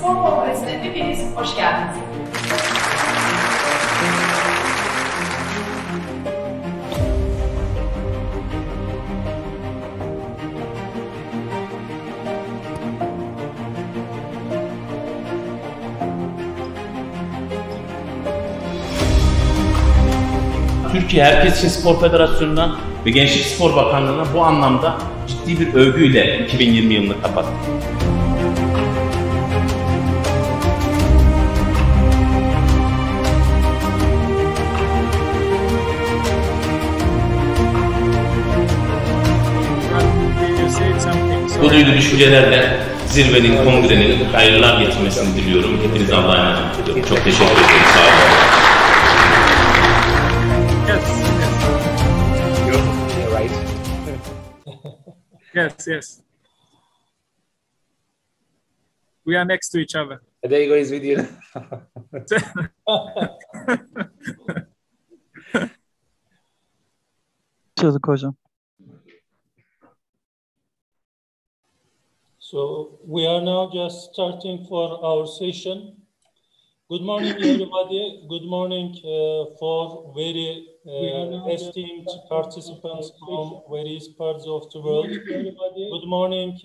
Spor Kongresi'ne hepiniz hoş geldiniz. Türkiye Herkes İçin Spor Federasyonu'ndan ve Gençlik Spor Bakanlığı'na bu anlamda ciddi bir övgüyle 2020 yılını kapattı. Bu duygu düşüncelerle zirvenin, kongrenin hayırlar getirmesini diliyorum. Hepinize Allah'a emanet ediyorum. Çok teşekkür ederim. Sağ olun. Yes. We are next to each other. There you go, his video. Çocuk hocam. So we are now just starting for our session. Good morning, everybody. Good morning for very esteemed participants from various parts of the world. Good morning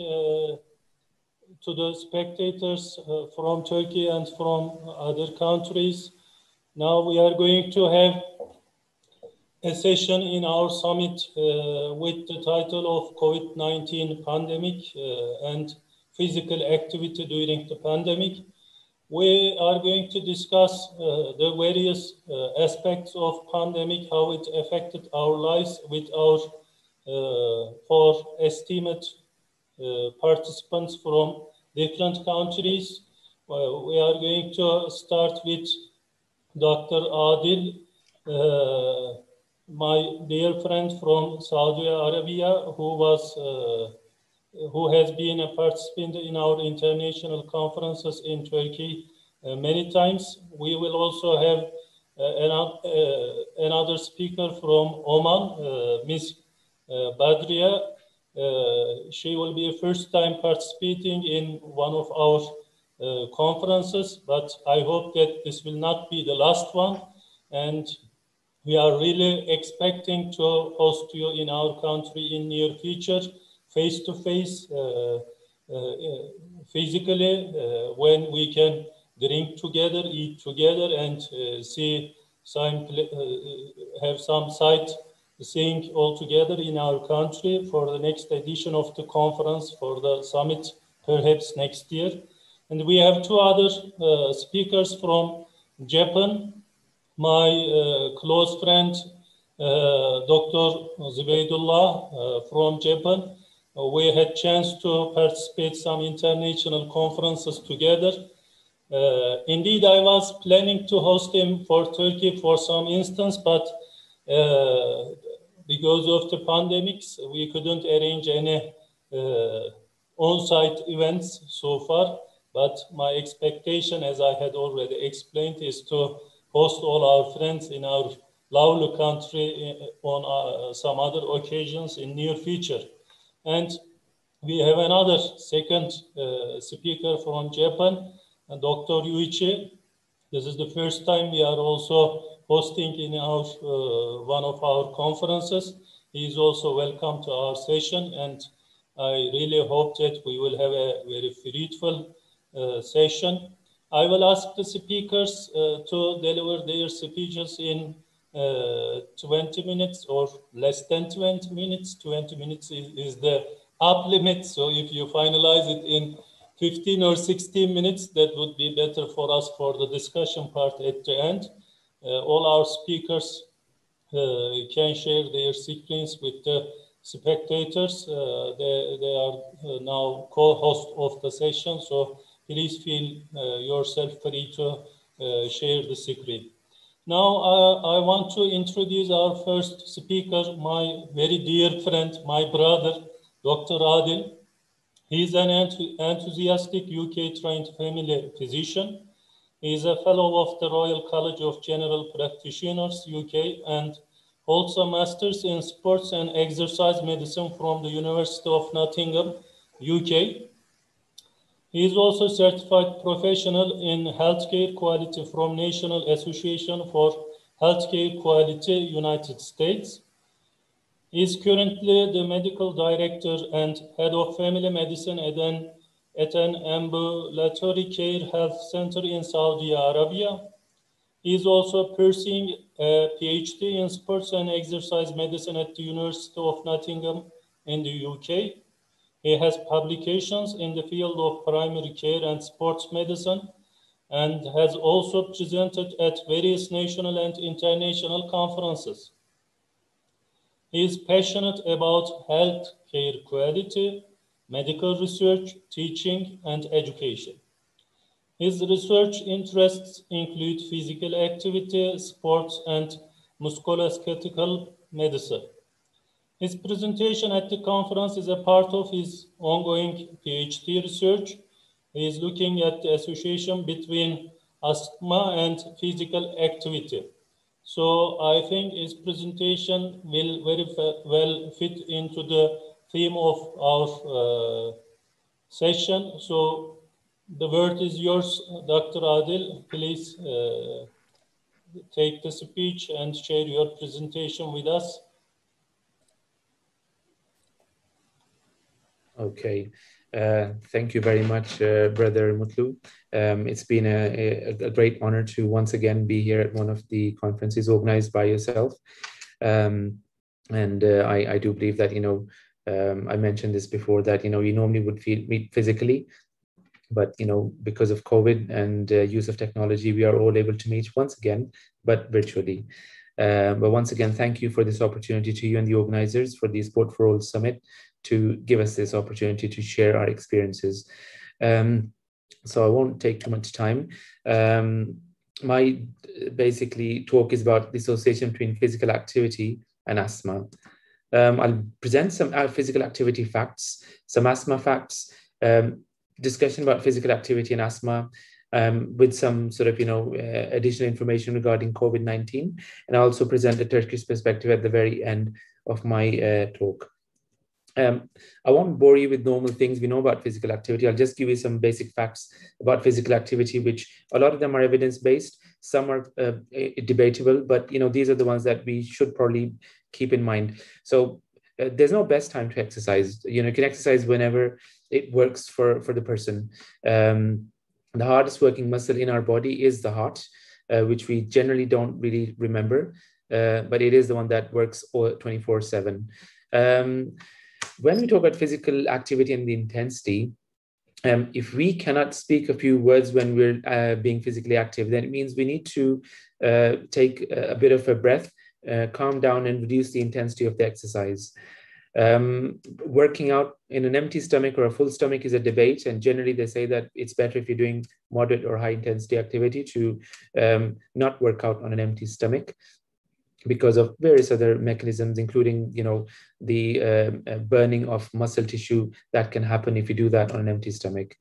to the spectators from Turkey and from other countries. Now we are going to have a session in our summit with the title of COVID-19 pandemic and physical activity during the pandemic. We are going to discuss the various aspects of pandemic, how it affected our lives with our four esteemed participants from different countries. We are going to start with Dr. Adil, my dear friend from Saudi Arabia, who has been a participant in our international conferences in Turkey many times. We will also have another speaker from Oman, Ms. Badria. She will be a first time participating in one of our conferences, but I hope that this will not be the last one. And we are really expecting to host you in our country in near future, face-to-face, physically, when we can drink together, eat together, and have some sightseeing all together in our country for the next edition of the conference, for the summit, perhaps next year. And we have two other speakers from Japan. My close friend, Dr. Zubaidullo from Japan. We had chance to participate some international conferences together. Indeed, I was planning to host him for Turkey for some instance, but because of the pandemics, we couldn't arrange any on-site events so far. But my expectation, as I had already explained, is to host all our friends in our lovely country on some other occasions in near future. And we have another second speaker from Japan, Dr. Yuichi. This is the first time we are also hosting in our one of our conferences. He is also welcome to our session, and I really hope that we will have a very fruitful session. I will ask the speakers to deliver their speeches in 20 minutes or less than 20 minutes. 20 minutes is the up limit. So if you finalize it in 15 or 16 minutes, that would be better for us for the discussion part at the end. All our speakers can share their screens with the spectators. They are now co-host of the session. So please feel yourself free to share the screen. Now, I want to introduce our first speaker, my very dear friend, my brother, Dr. Adil. He is an enthusiastic UK-trained family physician. He is a fellow of the Royal College of General Practitioners, UK, and holds a master's in sports and exercise medicine from the University of Nottingham, UK. He is also certified professional in healthcare quality from National Association for Healthcare Quality, United States. He is currently the medical director and head of family medicine at an ambulatory care health center in Saudi Arabia. He is also pursuing a PhD in sports and exercise medicine at the University of Nottingham in the UK. He has publications in the field of primary care and sports medicine and has also presented at various national and international conferences. He is passionate about healthcare quality, medical research, teaching, and education. His research interests include physical activity, sports, and musculoskeletal medicine. His presentation at the conference is a part of his ongoing PhD research. He is looking at the association between asthma and physical activity. So I think his presentation will very well fit into the theme of our session. So the word is yours, Dr. Adil. Please take the speech and share your presentation with us. Okay, thank you very much, Brother Mutlu. It's been a great honor to once again be here at one of the conferences organized by yourself. I do believe that, I mentioned this before, that, we normally would meet physically, but, because of COVID and use of technology, we are all able to meet once again, but virtually. But once again, thank you for this opportunity to you and the organizers for the Sport for All Summit to give us this opportunity to share our experiences. So I won't take too much time. My basically talk is about the association between physical activity and asthma. I'll present some physical activity facts, some asthma facts, discussion about physical activity and asthma, with some sort of, additional information regarding COVID-19, and I'll also present a Turkish perspective at the very end of my talk. I won't bore you with normal things we know about physical activity. I'll just give you some basic facts about physical activity, which a lot of them are evidence-based. Some are debatable, but these are the ones that we should probably keep in mind. So there's no best time to exercise. You can exercise whenever it works for the person. The hardest working muscle in our body is the heart, which we generally don't really remember, but it is the one that works 24/7. When we talk about physical activity and the intensity, if we cannot speak a few words when we're being physically active, then it means we need to take a bit of a breath, calm down, and reduce the intensity of the exercise. Working out in an empty stomach or a full stomach is a debate, and generally they say that it's better if you're doing moderate or high intensity activity to not work out on an empty stomach, because of various other mechanisms, including the burning of muscle tissue that can happen if you do that on an empty stomach.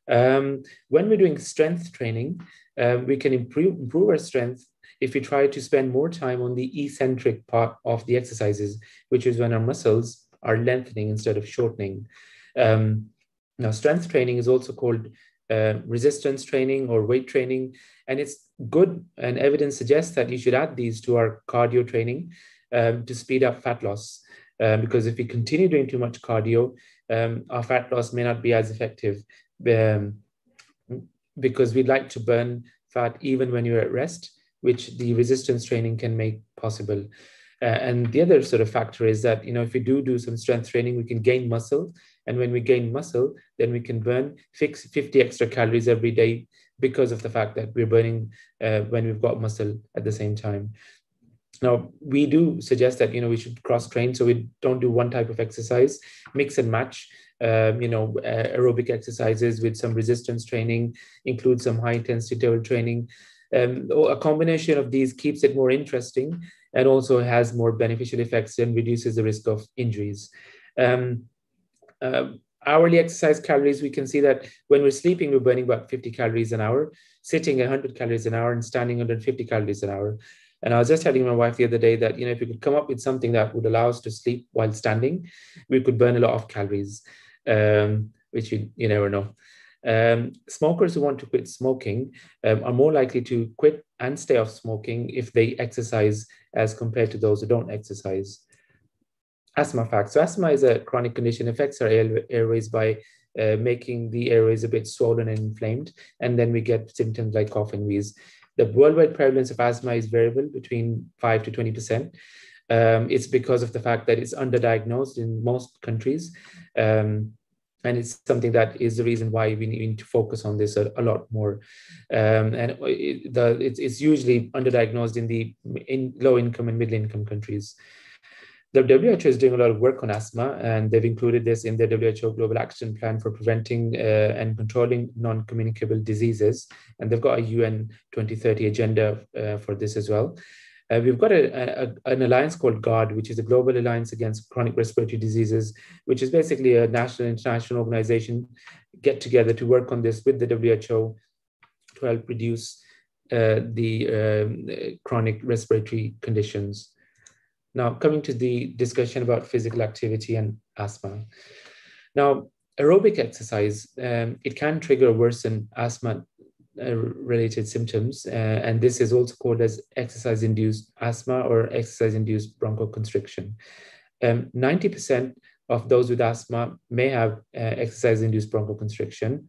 When we're doing strength training, we can improve our strength if we try to spend more time on the eccentric part of the exercises, which is when our muscles are lengthening instead of shortening. Now, strength training is also called resistance training or weight training, and it's good, and evidence suggests that you should add these to our cardio training to speed up fat loss, because if we continue doing too much cardio, our fat loss may not be as effective, because we'd like to burn fat even when you're at rest, which the resistance training can make possible. And the other sort of factor is that, if we do some strength training, we can gain muscle. And when we gain muscle, then we can burn 50 extra calories every day because of the fact that we're burning when we've got muscle at the same time. Now, we do suggest that, we should cross-train, so we don't do one type of exercise, mix and match, aerobic exercises with some resistance training, include some high-intensity interval training. A combination of these keeps it more interesting and also has more beneficial effects and reduces the risk of injuries. Hourly exercise calories, we can see that when we're sleeping, we're burning about 50 calories an hour, sitting 100 calories an hour, and standing 150 calories an hour. And I was just telling my wife the other day that, if we could come up with something that would allow us to sleep while standing, we could burn a lot of calories, which you never know. Smokers who want to quit smoking are more likely to quit and stay off smoking if they exercise as compared to those who don't exercise. Asthma facts. So asthma is a chronic condition, affects our airways by making the airways a bit swollen and inflamed, and then we get symptoms like cough and wheeze. The worldwide prevalence of asthma is variable between 5 to 20%. It's because of the fact that it's underdiagnosed in most countries. And it's something that is the reason why we need to focus on this a lot more. It's usually underdiagnosed in low-income and middle-income countries. The WHO is doing a lot of work on asthma, and they've included this in their WHO Global Action Plan for preventing and controlling non-communicable diseases. And they've got a UN 2030 agenda for this as well. We've got an alliance called GARD, which is the Global Alliance Against Chronic Respiratory Diseases, which is basically a national international organization get together to work on this with the WHO to help reduce the chronic respiratory conditions. Now, coming to the discussion about physical activity and asthma. Now, aerobic exercise, it can trigger or worsen asthma related symptoms, and this is also called as exercise-induced asthma or exercise-induced bronchoconstriction. 90% of those with asthma may have exercise-induced bronchoconstriction,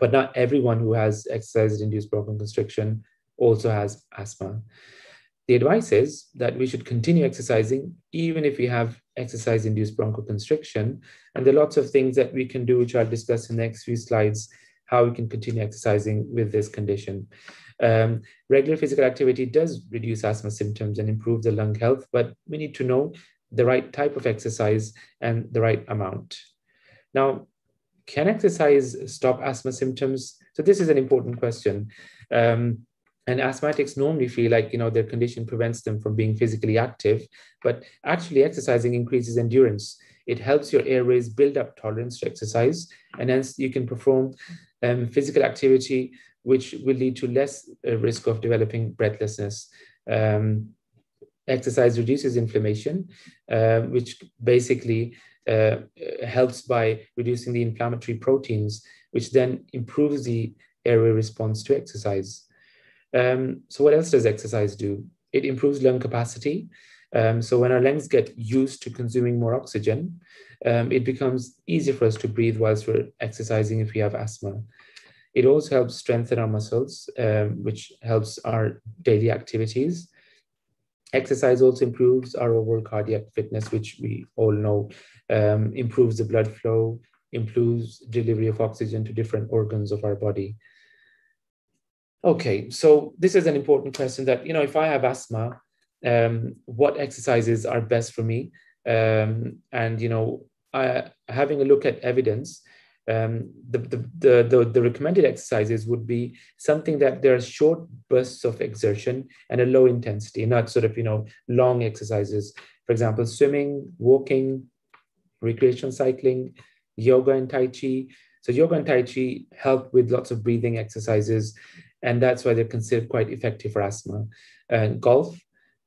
but not everyone who has exercise-induced bronchoconstriction also has asthma. The advice is that we should continue exercising even if we have exercise-induced bronchoconstriction, and there are lots of things that we can do, which I'll discuss in the next few slides, how we can continue exercising with this condition. Regular physical activity does reduce asthma symptoms and improve the lung health, but we need to know the right type of exercise and the right amount. Now, can exercise stop asthma symptoms? So this is an important question. And asthmatics normally feel like, their condition prevents them from being physically active, but actually exercising increases endurance. It helps your airways build up tolerance to exercise, and hence you can perform physical activity, which will lead to less risk of developing breathlessness. Exercise reduces inflammation, which basically helps by reducing the inflammatory proteins, which then improves the airway response to exercise. So what else does exercise do? It improves lung capacity. So when our lungs get used to consuming more oxygen, it becomes easier for us to breathe whilst we're exercising if we have asthma. It also helps strengthen our muscles, which helps our daily activities. Exercise also improves our overall cardiac fitness, which we all know, improves the blood flow, improves delivery of oxygen to different organs of our body. Okay, so this is an important question that, if I have asthma, what exercises are best for me? And, having a look at evidence, the recommended exercises would be something that there are short bursts of exertion and a low intensity, not sort of, long exercises. For example, swimming, walking, recreational cycling, yoga and Tai Chi. So yoga and Tai Chi help with lots of breathing exercises, and that's why they're considered quite effective for asthma. Golf,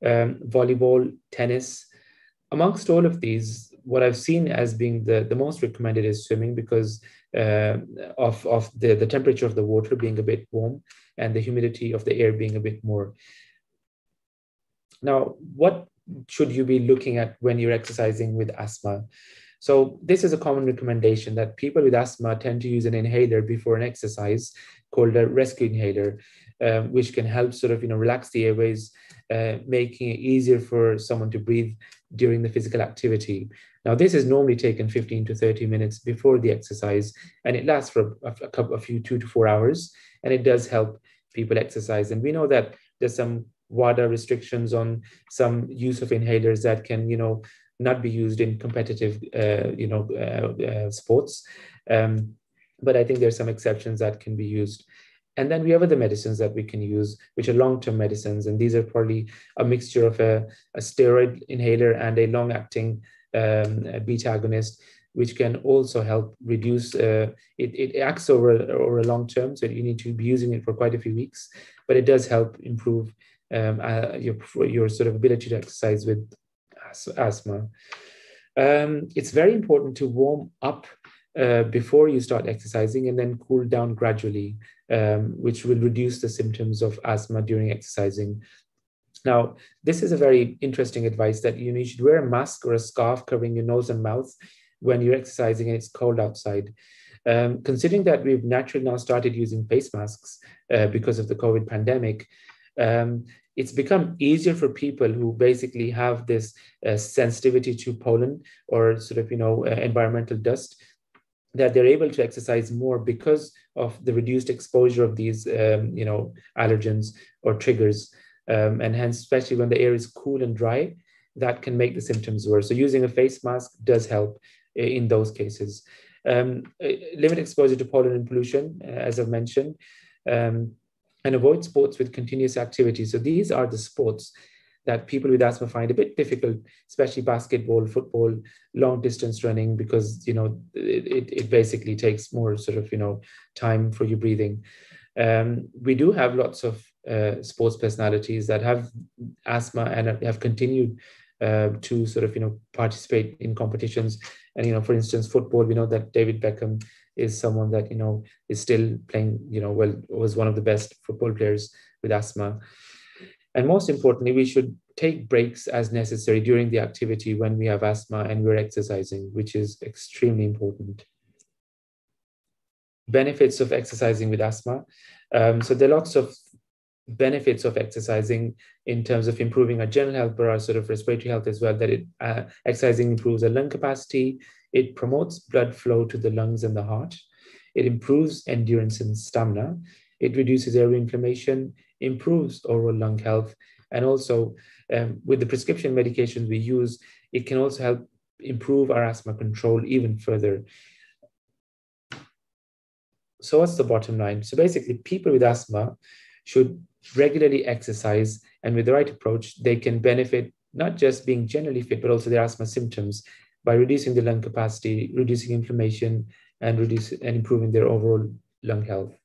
volleyball, tennis. Amongst all of these, what I've seen as being the most recommended is swimming, because of the temperature of the water being a bit warm and the humidity of the air being a bit more. Now, what should you be looking at when you're exercising with asthma? So this is a common recommendation that people with asthma tend to use an inhaler before an exercise called a rescue inhaler, which can help sort of, relax the airways, making it easier for someone to breathe during the physical activity. Now, this is normally taken 15 to 30 minutes before the exercise, and it lasts for a few 2 to 4 hours, and it does help people exercise. And we know that there's some WADA restrictions on some use of inhalers that can, not be used in competitive, sports. But I think there's some exceptions that can be used. And then we have other medicines that we can use, which are long-term medicines. And these are probably a mixture of a steroid inhaler and a long-acting beta agonist, which can also help reduce, it acts over a long term, so you need to be using it for quite a few weeks, but it does help improve your sort of ability to exercise with asthma. It's very important to warm up before you start exercising and then cool down gradually, which will reduce the symptoms of asthma during exercising. Now, this is a very interesting advice that you should wear a mask or a scarf covering your nose and mouth when you're exercising and it's cold outside. Considering that we've naturally now started using face masks because of the COVID pandemic, it's become easier for people who basically have this sensitivity to pollen or sort of, environmental dust, that they're able to exercise more because of the reduced exposure of these, allergens or triggers. And hence, especially when the air is cool and dry, that can make the symptoms worse. So using a face mask does help in those cases. Limit exposure to pollen and pollution, as I've mentioned, and avoid sports with continuous activity. So these are the sports that people with asthma find a bit difficult, especially basketball, football, long distance running, because, it basically takes more sort of, time for your breathing. We do have lots of sports personalities that have asthma and have continued to sort of, participate in competitions. And, for instance, football, we know that David Beckham is someone that, is still playing, was one of the best football players with asthma. And most importantly, we should take breaks as necessary during the activity when we have asthma and we're exercising, which is extremely important. Benefits of exercising with asthma. So there are lots of benefits of exercising in terms of improving our general health, but our sort of respiratory health as well, that exercising improves our lung capacity, it promotes blood flow to the lungs and the heart, it improves endurance and stamina, it reduces airway inflammation, improves overall lung health, and also with the prescription medications we use, it can also help improve our asthma control even further. So what's the bottom line? So basically, people with asthma should regularly exercise, and with the right approach, they can benefit not just being generally fit, but also their asthma symptoms by reducing the lung capacity, reducing inflammation, and improving their overall lung health.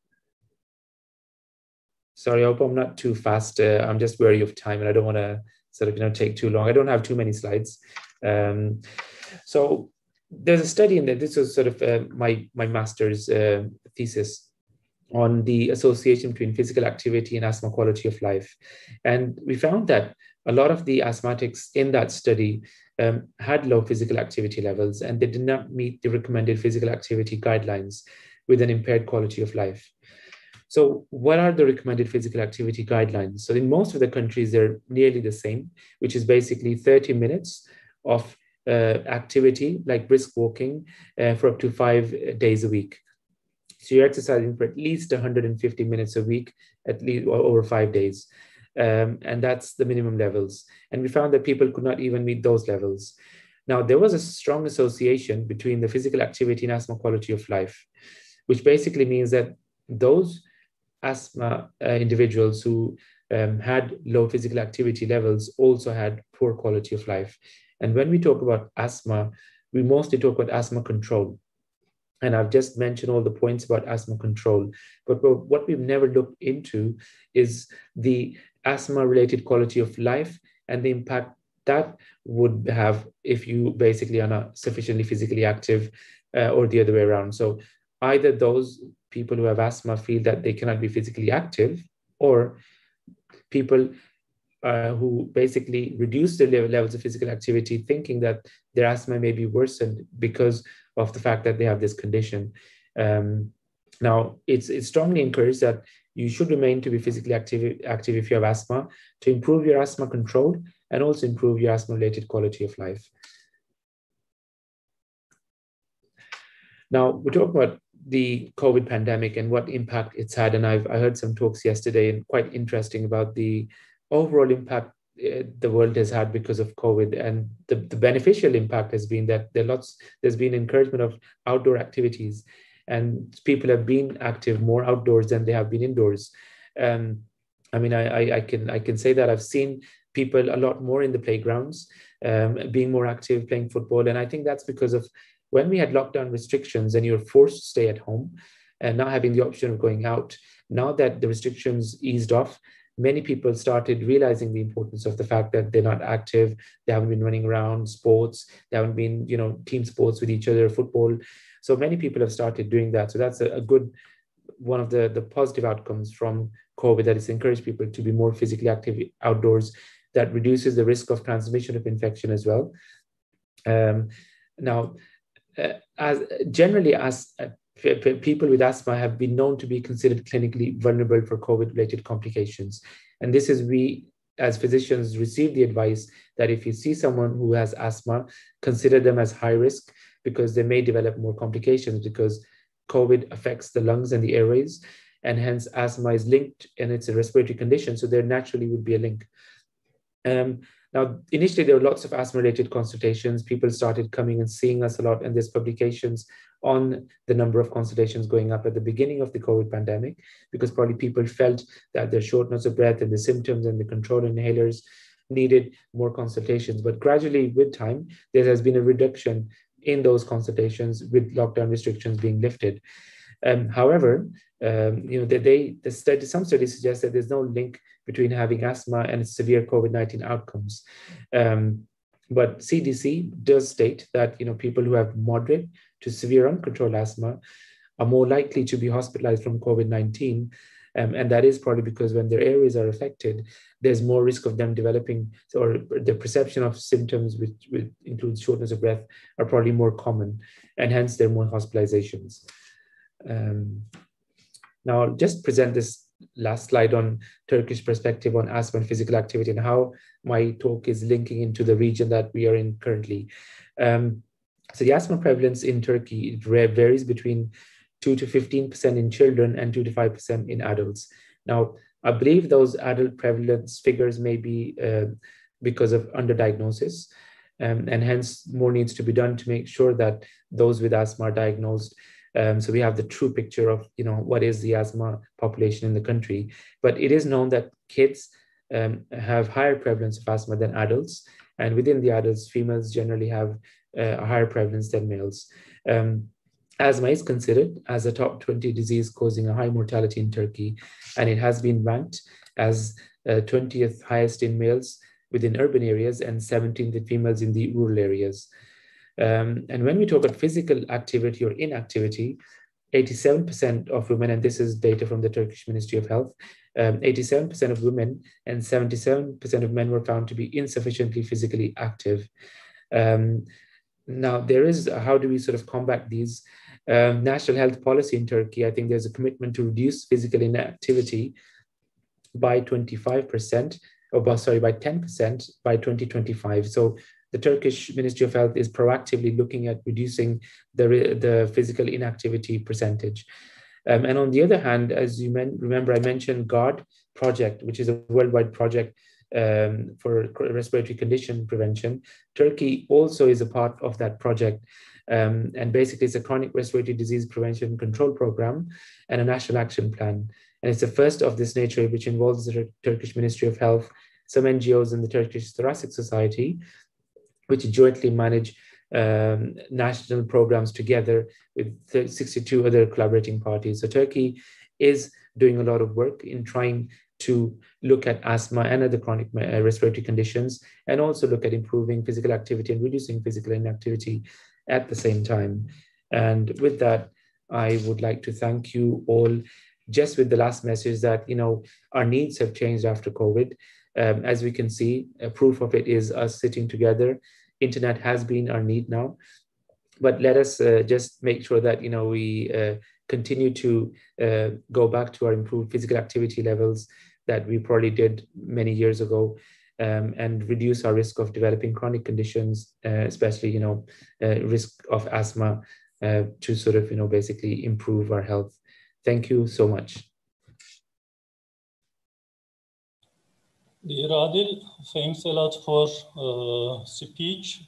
Sorry, I hope I'm not too fast. I'm just wary of time, and I don't want to sort of take too long. I don't have too many slides. So there's a study in there. This was sort of my master's thesis on the association between physical activity and asthma quality of life. And we found that a lot of the asthmatics in that study had low physical activity levels, and they did not meet the recommended physical activity guidelines with an impaired quality of life. So what are the recommended physical activity guidelines? So in most of the countries, they're nearly the same, which is basically 30 minutes of activity like brisk walking for up to 5 days a week. So you're exercising for at least 150 minutes a week, at least over 5 days. And that's the minimum levels. And we found that people could not even meet those levels. Now, there was a strong association between the physical activity and asthma quality of life, which basically means that those asthma individuals who had low physical activity levels also had poor quality of life. And when we talk about asthma, we mostly talk about asthma control. And I've just mentioned all the points about asthma control, but what we've never looked into is the asthma-related quality of life and the impact that would have if you basically are not sufficiently physically active or the other way around. So either those people who have asthma feel that they cannot be physically active, or people who basically reduce their levels of physical activity, thinking that their asthma may be worsened because of the fact that they have this condition. Now, it's strongly encouraged that you should remain to be physically active if you have asthma, to improve your asthma control and also improve your asthma-related quality of life. Now, we're talking about the COVID pandemic and what impact it's had. And I heard some talks yesterday and quite interesting about the overall impact the world has had because of COVID. And the beneficial impact has been that there's been encouragement of outdoor activities, and people have been active more outdoors than they have been indoors. I mean, I can say that I've seen people a lot more in the playgrounds, being more active, playing football. And I think that's because of when we had lockdown restrictions and you're forced to stay at home and not having the option of going out. Now that the restrictions eased off, many people started realizing the importance of the fact that they're not active, they haven't been running around sports, they haven't been, team sports with each other, football. So many people have started doing that. So that's a good, one of the positive outcomes from COVID, that it's encouraged people to be more physically active outdoors. That reduces the risk of transmission of infection as well. Now, people with asthma have been known to be considered clinically vulnerable for COVID-related complications. And this is, we as physicians receive the advice that if you see someone who has asthma, consider them as high risk, because they may develop more complications, because COVID affects the lungs and the airways, and hence asthma is linked, and it's a respiratory condition, so there naturally would be a link. Now, initially, there were lots of asthma-related consultations. People started coming and seeing us a lot, and there's publications on the number of consultations going up at the beginning of the COVID pandemic, because probably people felt that their shortness of breath and the symptoms and the control inhalers needed more consultations. But gradually, with time, there has been a reduction in those consultations with lockdown restrictions being lifted. However, some studies suggest that there's no link between having asthma and severe COVID-19 outcomes. But CDC does state that people who have moderate to severe uncontrolled asthma are more likely to be hospitalized from COVID-19. And that is probably because when their airways are affected, there's more risk of them developing, or the perception of symptoms, which includes shortness of breath, are probably more common, and hence there are more hospitalizations. Now, I'll just present this last slide on Turkish perspective on asthma and physical activity, and how my talk is linking into the region that we are in currently. So the asthma prevalence in Turkey, it varies between 2 to 15% in children and 2 to 5% in adults. Now, I believe those adult prevalence figures may be because of underdiagnosis, and hence more needs to be done to make sure that those with asthma are diagnosed. So we have the true picture of what is the asthma population in the country. But it is known that kids have higher prevalence of asthma than adults, and within the adults, females generally have a higher prevalence than males. Asthma is considered as a top 20 disease causing a high mortality in Turkey, and it has been ranked as 20th highest in males within urban areas and 17th in females in the rural areas. And when we talk about physical activity or inactivity, 87% of women, and this is data from the Turkish Ministry of Health, 87% of women and 77% of men were found to be insufficiently physically active. Now, there is, how do we sort of combat these? National health policy in Turkey, I think there's a commitment to reduce physical inactivity by 25%, by 10% by 2025. So the Turkish Ministry of Health is proactively looking at reducing the physical inactivity percentage. And on the other hand, as you remember, I mentioned GUARD project, which is a worldwide project for respiratory condition prevention. Turkey also is a part of that project. And basically, it's a chronic respiratory disease prevention control program and a national action plan. And it's the first of this nature, which involves the Turkish Ministry of Health, some NGOs, and the Turkish Thoracic Society, which jointly manage national programs together with 62 other collaborating parties. So Turkey is doing a lot of work in trying to look at asthma and other chronic respiratory conditions, and also look at improving physical activity and reducing physical inactivity at the same time. And with that, I would like to thank you all, just with the last message that, our needs have changed after COVID. As we can see, proof of it is us sitting together. Internet has been our need now, but let us just make sure that, we continue to go back to our improved physical activity levels that we probably did many years ago, and reduce our risk of developing chronic conditions, especially, risk of asthma, to sort of, basically improve our health. Thank you so much. Dear Adil, thanks a lot for speech.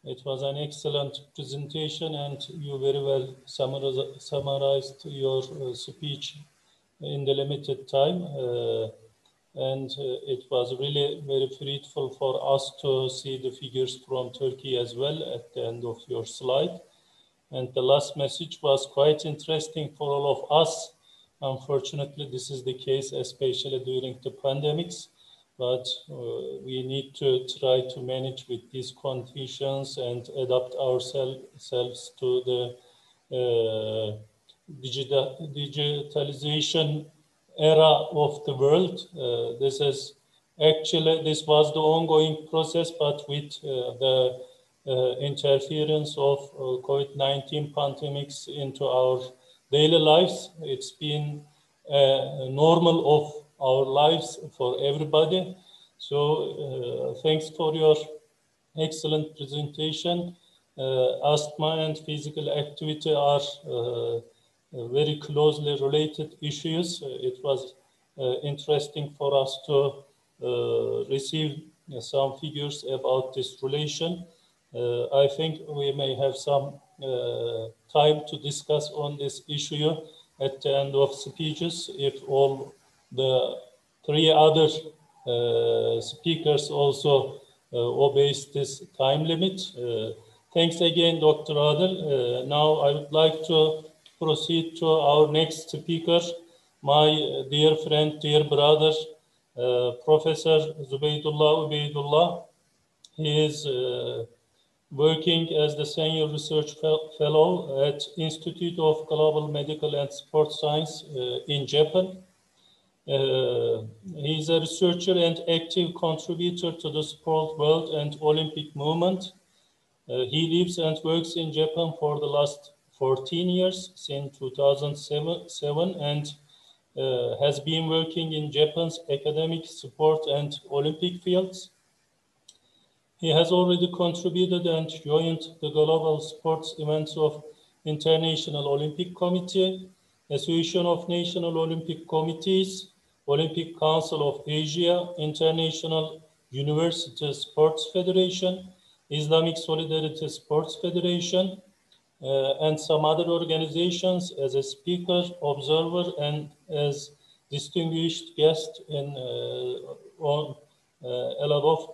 It was an excellent presentation, and you very well summarized your speech in the limited time. And it was really very fruitful for us to see the figures from Turkey as well at the end of your slide. And the last message was quite interesting for all of us Unfortunately, this is the case, especially during the pandemics. But we need to try to manage with these conditions and adapt ourselves to the digitalization era of the world. This was the ongoing process, but with the interference of COVID-19 pandemics into our daily lives, it's been normal of our lives for everybody. So thanks for your excellent presentation. Asthma and physical activity are very closely related issues. It was interesting for us to receive some figures about this relation. I think we may have some time to discuss on this issue at the end of speeches if all the three other speakers also obeys this time limit. Thanks again, Dr. Adil. Now I would like to proceed to our next speaker, my dear friend, dear brother, Professor Zubaidullo UBAIDULLOEV. He is working as the Senior Research Fellow at Institute of Global Medical and Sports Science in Japan. He is a researcher and active contributor to the sport world and Olympic movement. He lives and works in Japan for the last 14 years, since 2007, and has been working in Japan's academic, sport, and Olympic fields. He has already contributed and joined the global sports events of International Olympic Committee, Association of National Olympic Committees, Olympic Council of Asia, International University Sports Federation, Islamic Solidarity Sports Federation, and some other organizations as a speaker, observer, and as distinguished guest on a lot of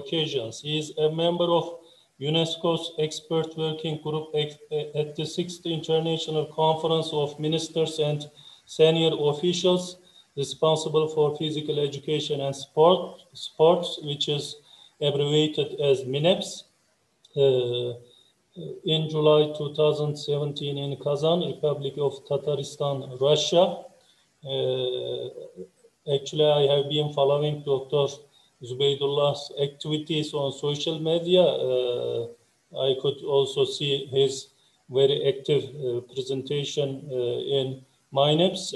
occasions. He is a member of UNESCO's expert working group at the 6th International Conference of Ministers and Senior Officials responsible for physical education and sports, which is abbreviated as MINEPS. In July 2017 in Kazan, Republic of Tatarstan, Russia. Actually, I have been following Dr. Zubaidullah's activities on social media. I could also see his very active presentation in MINEPS.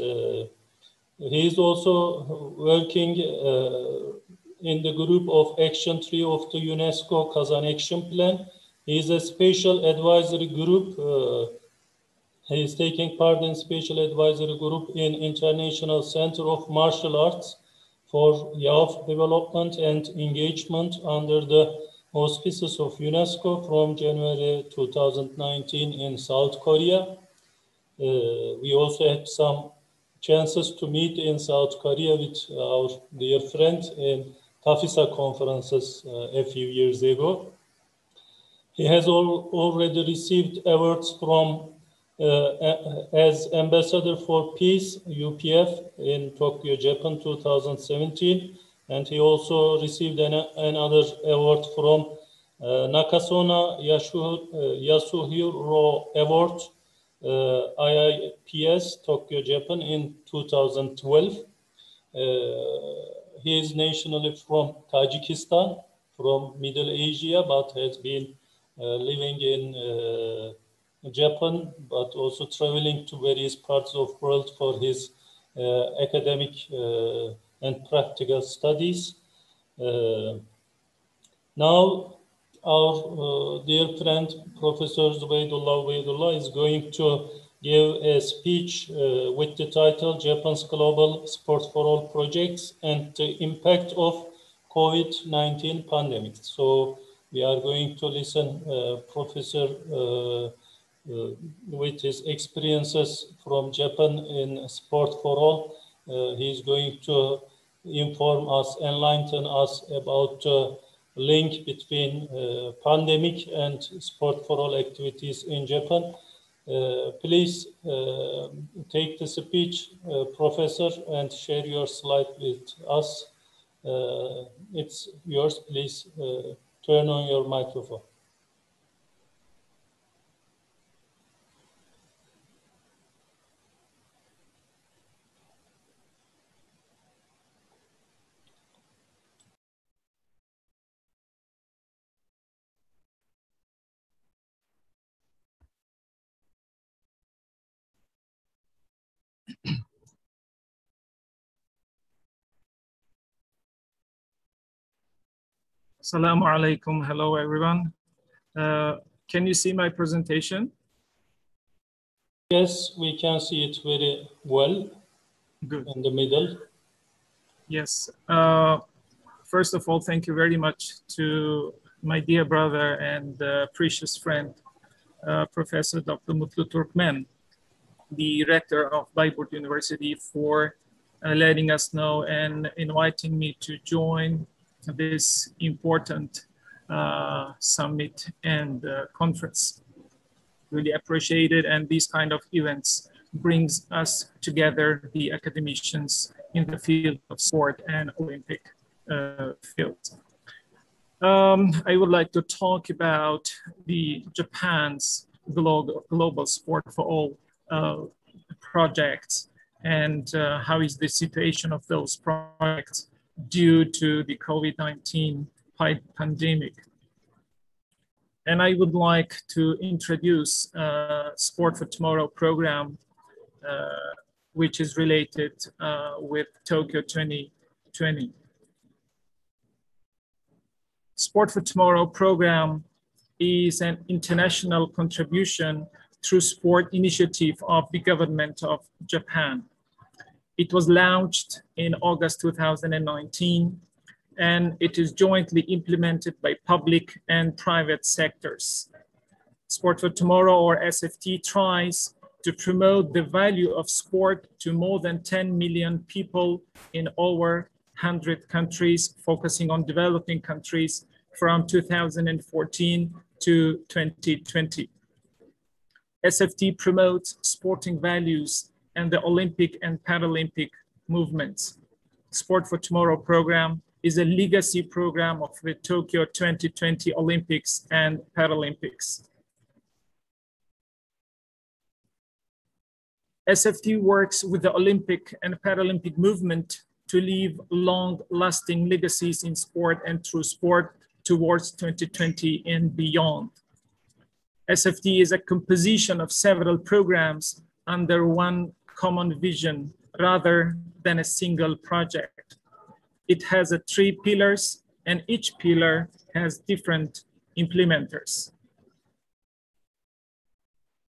He is also working in the group of Action 3 of the UNESCO Kazan Action Plan. He is a special advisory group. He is taking part in special advisory group in International Center of Martial Arts for Youth Development and Engagement under the auspices of UNESCO from January 2019 in South Korea. We also had some chances to meet in South Korea with our dear friend in TAFISA conferences a few years ago. He has already received awards from as Ambassador for Peace, UPF, in Tokyo, Japan, 2017. And he also received another award from Nakasona Yasuhiro Award, IIPS, Tokyo, Japan, in 2012. He is nationally from Tajikistan, from Middle Asia, but has been living in Japan, but also traveling to various parts of the world for his academic and practical studies. Now, our dear friend, Professor Zubaidullo UBAIDULLOEV, is going to give a speech with the title Japan's Global Sport for All Projects and the Impact of COVID-19 Pandemic. So we are going to listen Professor with his experiences from Japan in Sport for All. He is going to inform us, enlighten us about the link between pandemic and Sport for All activities in Japan. Please take the speech, Professor, and share your slide with us. It's yours. Please turn on your microphone. Assalamu alaikum. Hello, everyone. Can you see my presentation? Yes, we can see it very well. Good. In the middle. Yes. First of all, thank you very much to my dear brother and precious friend, Professor Dr. Mutlu TÜRKMEN, the rector of Bayburt University, for letting us know and inviting me to join this important summit and conference. Really appreciate it, and these kind of events brings us together, the academicians in the field of sport and Olympic field. I would like to talk about the Japan's global sport for all projects and how is the situation of those projects due to the COVID-19 pandemic. And I would like to introduce Sport for Tomorrow program, which is related with Tokyo 2020. Sport for Tomorrow program is an international contribution through sport initiative of the government of Japan. It was launched in August 2019, and it is jointly implemented by public and private sectors. Sport for Tomorrow, or SFT, tries to promote the value of sport to more than 10 million people in over 100 countries, focusing on developing countries from 2014 to 2020. SFT promotes sporting values and the Olympic and Paralympic movements. Sport for Tomorrow program is a legacy program of the Tokyo 2020 Olympics and Paralympics. SFT works with the Olympic and Paralympic movement to leave long-lasting legacies in sport and through sport towards 2020 and beyond. SFT is a composition of several programs under one common vision rather than a single project. It has 3 pillars, and each pillar has different implementers.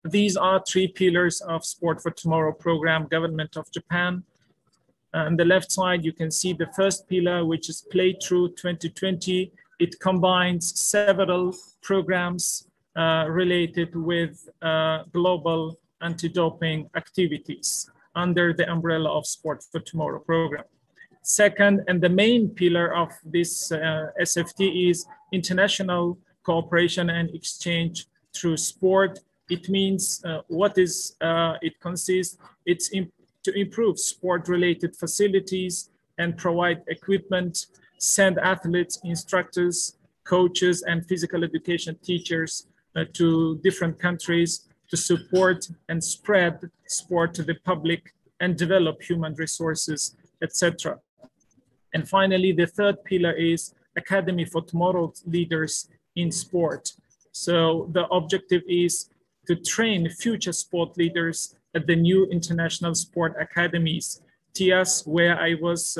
These are 3 pillars of Sport for Tomorrow program, Government of Japan. On the left side, you can see the first pillar, which is Play Through 2020. It combines several programs related with global anti-doping activities under the umbrella of Sport for Tomorrow program. Second, and the main pillar of this SFT is international cooperation and exchange through sport. It means it consists, to improve sport-related facilities and provide equipment, send athletes, instructors, coaches, and physical education teachers to different countries to support and spread sport to the public and develop human resources, etc. And finally, the third pillar is Academy for Tomorrow's Leaders in Sport. So the objective is to train future sport leaders at the new international sport academies, TIAS, where I was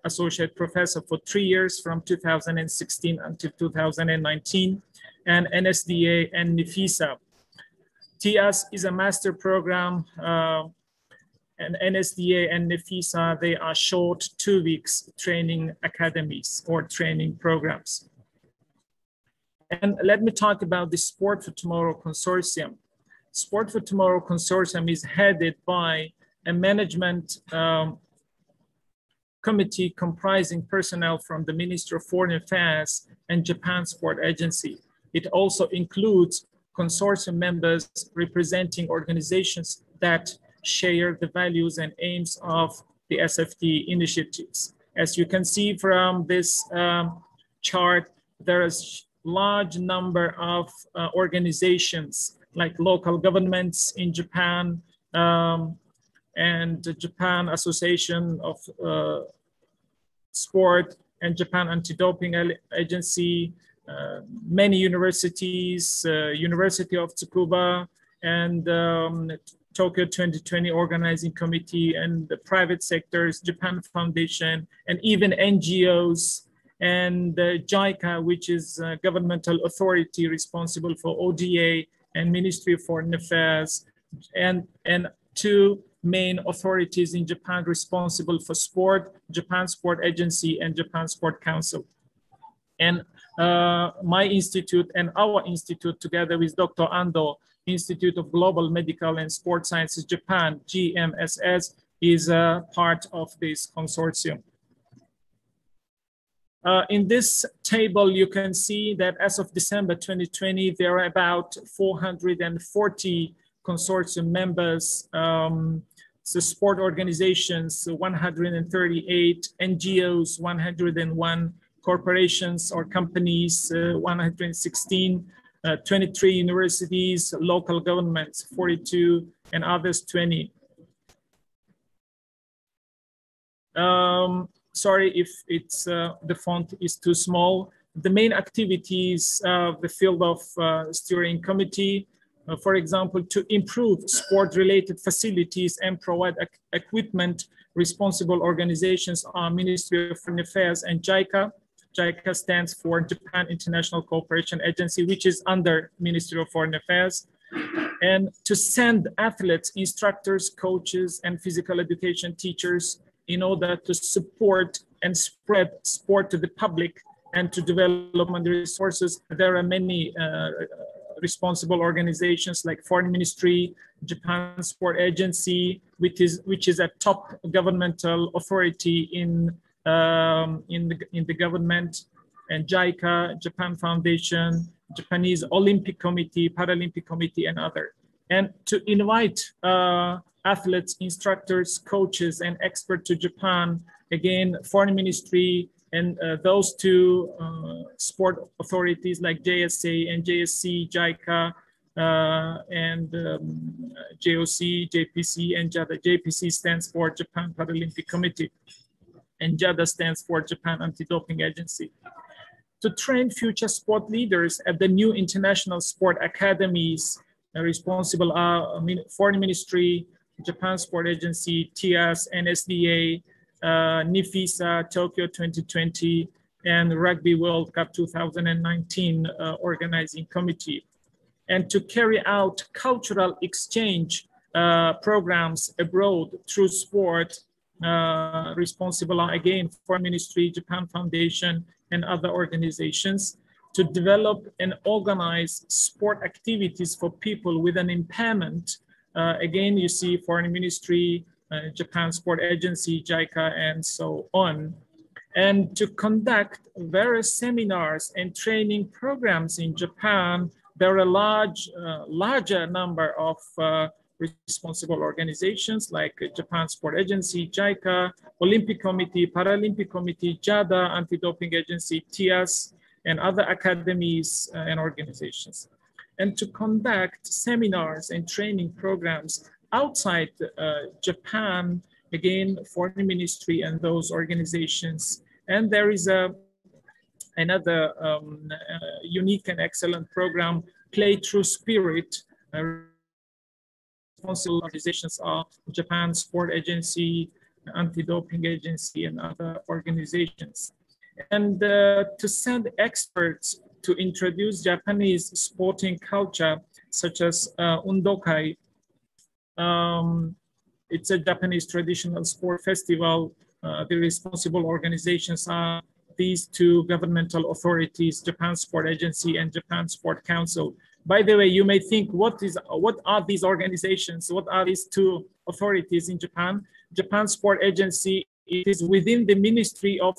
associate professor for 3 years from 2016 until 2019, and NSDA and NIFISA. TIAS is a master program, and NSDA and NIFISA, they are short 2 weeks training academies or training programs. And let me talk about the Sport for Tomorrow Consortium. Sport for Tomorrow Consortium is headed by a management committee comprising personnel from the Ministry of Foreign Affairs and Japan Sport Agency. It also includes consortium members representing organizations that share the values and aims of the SFT initiatives. As you can see from this chart, there is large number of organizations like local governments in Japan and the Japan Association of Sport and Japan Anti-Doping Agency, many universities, University of Tsukuba and Tokyo 2020 Organizing Committee and the private sectors, Japan Foundation, and even NGOs and JICA, which is a governmental authority responsible for ODA and Ministry of Foreign Affairs, and two main authorities in Japan responsible for sport, Japan Sport Agency and Japan Sport Council. And my institute and our institute, together with Dr. ANDO, Institute of Global Medical and Sport Sciences Japan, GMSS, is a part of this consortium. In this table, you can see that as of December 2020, there are about 440 consortium members, so sport organizations, 138, NGOs, 101, corporations or companies, 116, 23 universities, local governments, 42, and others, 20. Sorry if it's the font is too small. The main activities of the field of steering committee, for example, to improve sport-related facilities and provide equipment, responsible organizations are Ministry of Foreign Affairs and JICA. JICA stands for Japan International Cooperation Agency, which is under Ministry of Foreign Affairs. And to send athletes, instructors, coaches, and physical education teachers in order to support and spread sport to the public and to development resources. There are many responsible organizations like Foreign Ministry, Japan Sport Agency, which is a top governmental authority in the government, and JICA, Japan Foundation, Japanese Olympic Committee, Paralympic Committee, and other. And to invite athletes, instructors, coaches, and experts to Japan, again, Foreign Ministry and those two sport authorities like JSA and JSC, JICA, and JOC, JPC, and JADA. JPC stands for Japan Paralympic Committee, and JADA stands for Japan Anti-Doping Agency. To train future sport leaders at the new international sport academies, responsible are Foreign Ministry, Japan Sport Agency, TIAS, NSDA, NIFISA, Tokyo 2020, and Rugby World Cup 2019 Organizing Committee. And to carry out cultural exchange programs abroad through sport, responsible are again Foreign Ministry, Japan Foundation, and other organizations, to develop and organize sport activities for people with an impairment. Again, you see Foreign Ministry, Japan Sport Agency, JICA, and so on. And to conduct various seminars and training programs in Japan. There are a larger number of responsible organizations like Japan Sport Agency, JICA, Olympic Committee, Paralympic Committee, JADA, Anti-Doping Agency, TIAS, and other academies and organizations. And to conduct seminars and training programs outside Japan, again, Foreign Ministry and those organizations. And there is another unique and excellent program, Play Through Spirit. Responsible organizations are Japan Sport Agency, Anti-Doping Agency, and other organizations. And to send experts to introduce Japanese sporting culture, such as Undokai. It's a Japanese traditional sport festival. The responsible organizations are these two governmental authorities, Japan Sport Agency and Japan Sport Council. By the way, you may think, what are these organizations? What are these two authorities in Japan? Japan Sport Agency it is within the Ministry of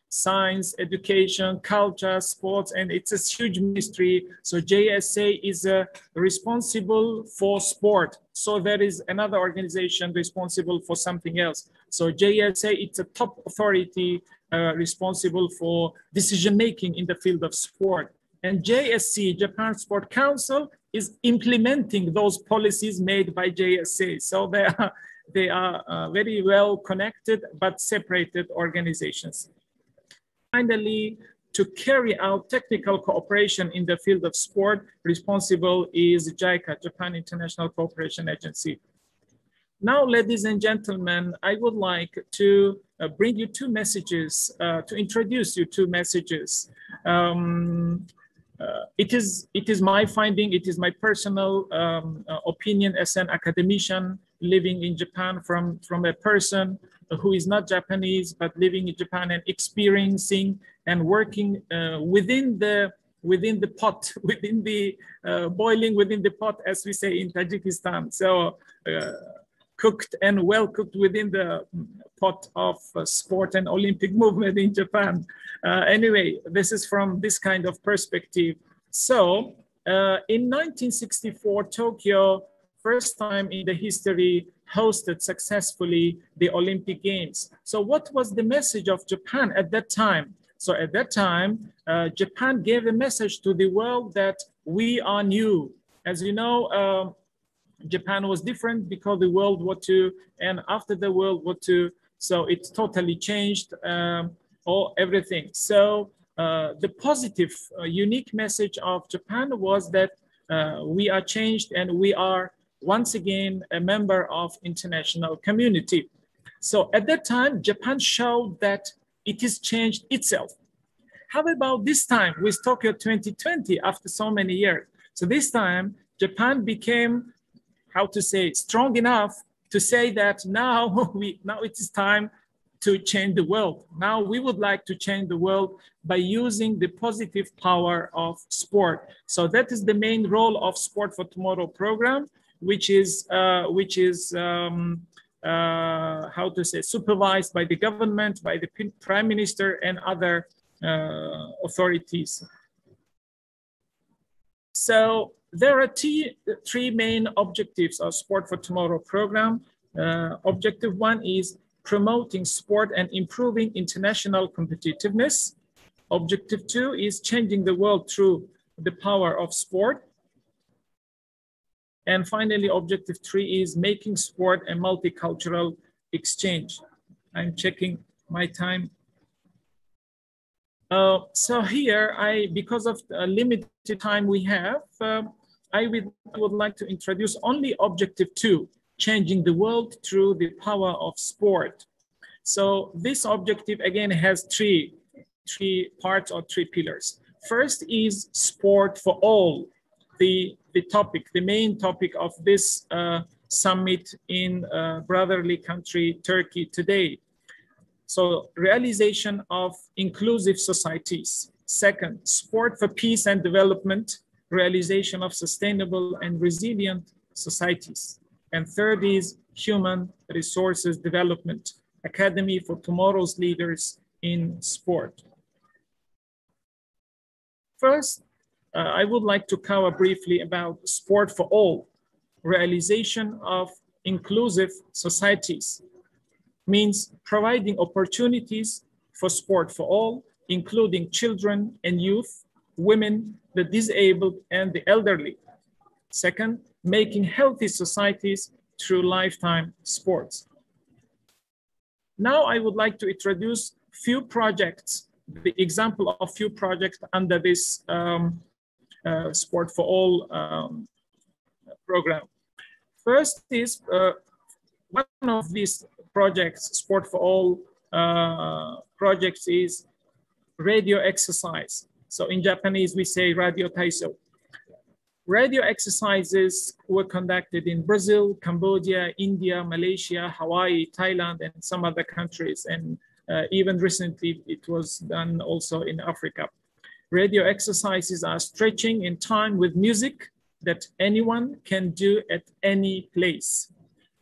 Science, Education, Culture, Sports, and it's a huge ministry. So JSA is responsible for sport. So there is another organization responsible for something else. So JSA, it's a top authority responsible for decision-making in the field of sport. And JSC, Japan Sport Council, is implementing those policies made by JSA. So they are very well connected but separated organizations. Finally, to carry out technical cooperation in the field of sport, responsible is JICA, Japan International Cooperation Agency. Now, ladies and gentlemen, I would like to bring you two messages, to introduce you two messages. It is my finding, it is my personal opinion as an academician living in Japan from a person who is not Japanese, but living in Japan and experiencing and working within the pot, within the boiling within the pot, as we say in Tajikistan. So cooked and well cooked within the pot of sport and Olympic movement in Japan. Anyway, this is from this kind of perspective. So in 1964, Tokyo, first time in the history, hosted successfully the Olympic Games. So what was the message of Japan at that time? So at that time, Japan gave a message to the world that we are new. As you know, Japan was different because the World War II, and after the World War II, so it's totally changed everything. So the positive, unique message of Japan was that we are changed and we are once again a member of international community. So at that time, Japan showed that it is changed itself. How about this time with Tokyo 2020 after so many years? So this time, Japan became, how to say, strong enough to say that now it is time to change the world. Now we would like to change the world by using the positive power of sport. So that is the main role of Sport for Tomorrow program, which is how to say, supervised by the government, by the Prime Minister and other authorities. So there are three main objectives of Sport for Tomorrow program. Objective one is promoting sport and improving international competitiveness. Objective two is changing the world through the power of sport. And finally, objective three is making sport a multicultural exchange. I'm checking my time. So here, because of the limited time we have, I would like to introduce only objective two, changing the world through the power of sport. So this objective again has three parts or three pillars. First is sport for all, the main topic of this summit in brotherly country, Turkey today. So realization of inclusive societies. Second, sport for peace and development, realization of sustainable and resilient societies. And third is human resources development, academy for tomorrow's leaders in sport. First, I would like to cover briefly about sport for all, realization of inclusive societies. Means providing opportunities for sport for all, including children and youth, women, the disabled, and the elderly. Second, making healthy societies through lifetime sports. Now I would like to introduce few projects, the example of few projects under this Sport for All program. First is one of these projects, Sport for All projects, is radio exercise. So in Japanese, we say radio taiso. Radio exercises were conducted in Brazil, Cambodia, India, Malaysia, Hawaii, Thailand, and some other countries. And even recently, it was done also in Africa. Radio exercises are stretching in time with music that anyone can do at any place.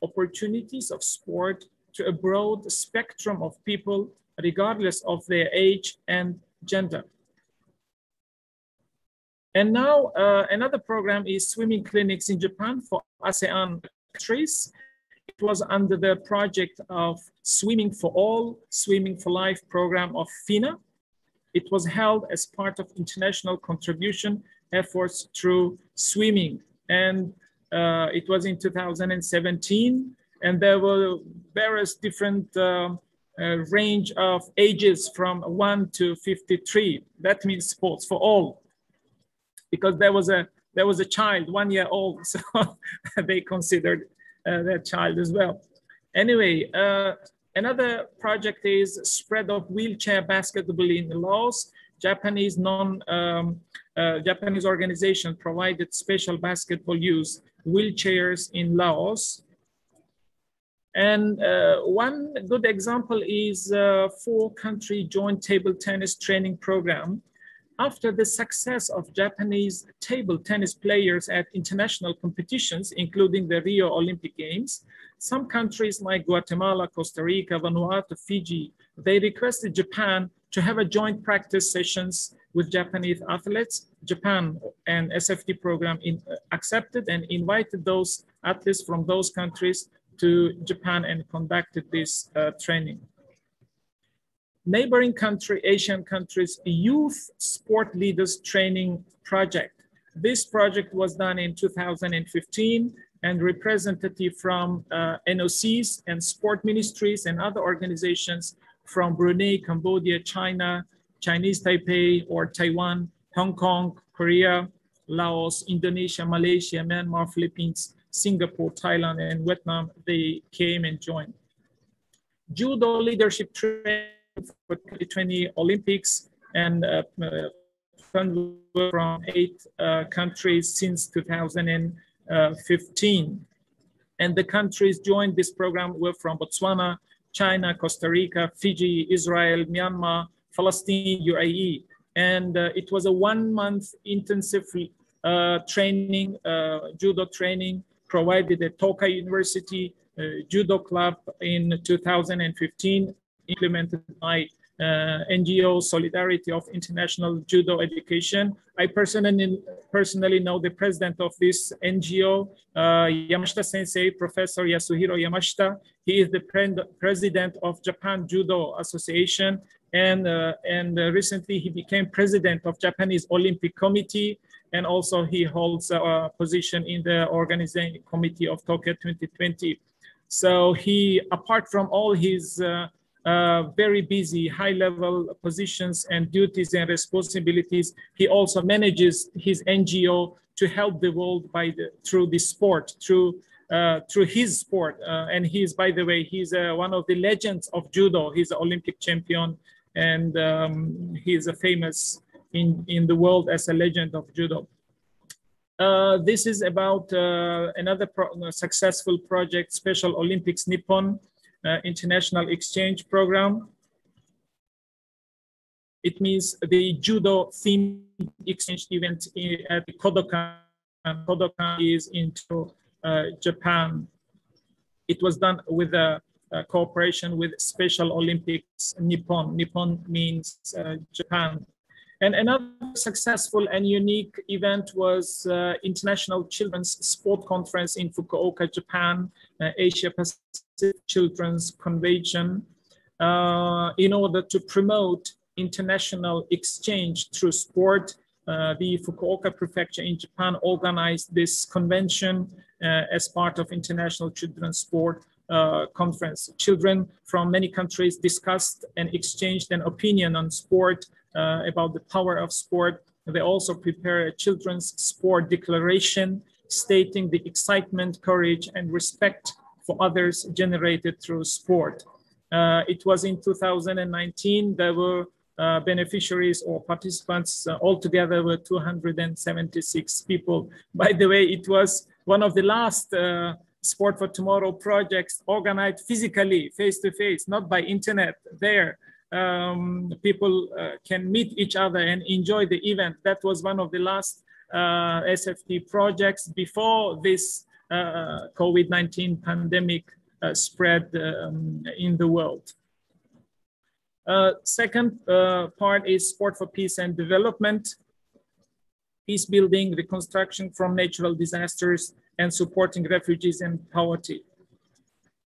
Opportunities of sport to a broad spectrum of people, regardless of their age and gender. And now another program is swimming clinics in Japan for ASEAN countries. It was under the project of Swimming for All, Swimming for Life program of FINA. It was held as part of international contribution efforts through swimming. And it was in 2017. And there were various different range of ages from 1 to 53. That means sports for all. Because there was a child, 1 year old, so they considered that child as well. Anyway, another project is spread of wheelchair basketball in Laos. Japanese Japanese organization provided special basketball use wheelchairs in Laos. And one good example is 4-country joint table tennis training program. After the success of Japanese table tennis players at international competitions, including the Rio Olympic Games, some countries like Guatemala, Costa Rica, Vanuatu, Fiji, they requested Japan to have a joint practice sessions with Japanese athletes. Japan and SFT program accepted and invited those athletes from those countries to Japan and conducted this training. Neighboring country, Asian countries, Youth Sport Leaders Training Project. This project was done in 2015 and representative from NOCs and sport ministries and other organizations from Brunei, Cambodia, China, Chinese Taipei or Taiwan, Hong Kong, Korea, Laos, Indonesia, Malaysia, Myanmar, Philippines, Singapore, Thailand, and Vietnam, they came and joined. Judo leadership training for 2020 Olympics and from 8 countries since 2015. And the countries joined this program were from Botswana, China, Costa Rica, Fiji, Israel, Myanmar, Palestine, UAE. And it was a 1-month intensive training, judo training provided at Tokai University Judo Club in 2015, implemented by NGO Solidarity of International Judo Education. I personally know the president of this NGO, Yamashita Sensei, Professor Yasuhiro Yamashita. He is the president of Japan Judo Association, and recently he became president of Japanese Olympic Committee, and also he holds a position in the organizing committee of Tokyo 2020. So he, apart from all his very busy high-level positions and duties and responsibilities, he also manages his NGO to help the world through the sport, through his sport. And he's, by the way, he's one of the legends of judo. He's an Olympic champion, and he's famous in the world as a legend of judo. This is about another successful project, Special Olympics Nippon International Exchange Program. It means the judo themed exchange event at Kodokan. Kodokan is into Japan. It was done with a cooperation with Special Olympics Nippon. Nippon means Japan. And another successful and unique event was International Children's Sport Conference in Fukuoka, Japan, Asia Pacific Children's Convention, in order to promote international exchange through sport. The Fukuoka Prefecture in Japan organized this convention as part of International Children's Sport Conference. Children from many countries discussed and exchanged an opinion on sport, about the power of sport. They also prepare a children's sport declaration stating the excitement, courage, and respect for others generated through sport. It was in 2019, there were beneficiaries or participants altogether were 276 people. By the way, it was one of the last Sport for Tomorrow projects organized physically, face-to-face, not by internet there. People can meet each other and enjoy the event. That was one of the last SFT projects before this COVID-19 pandemic spread in the world. Second part is sport for peace and development, peace building, reconstruction from natural disasters, and supporting refugees and poverty.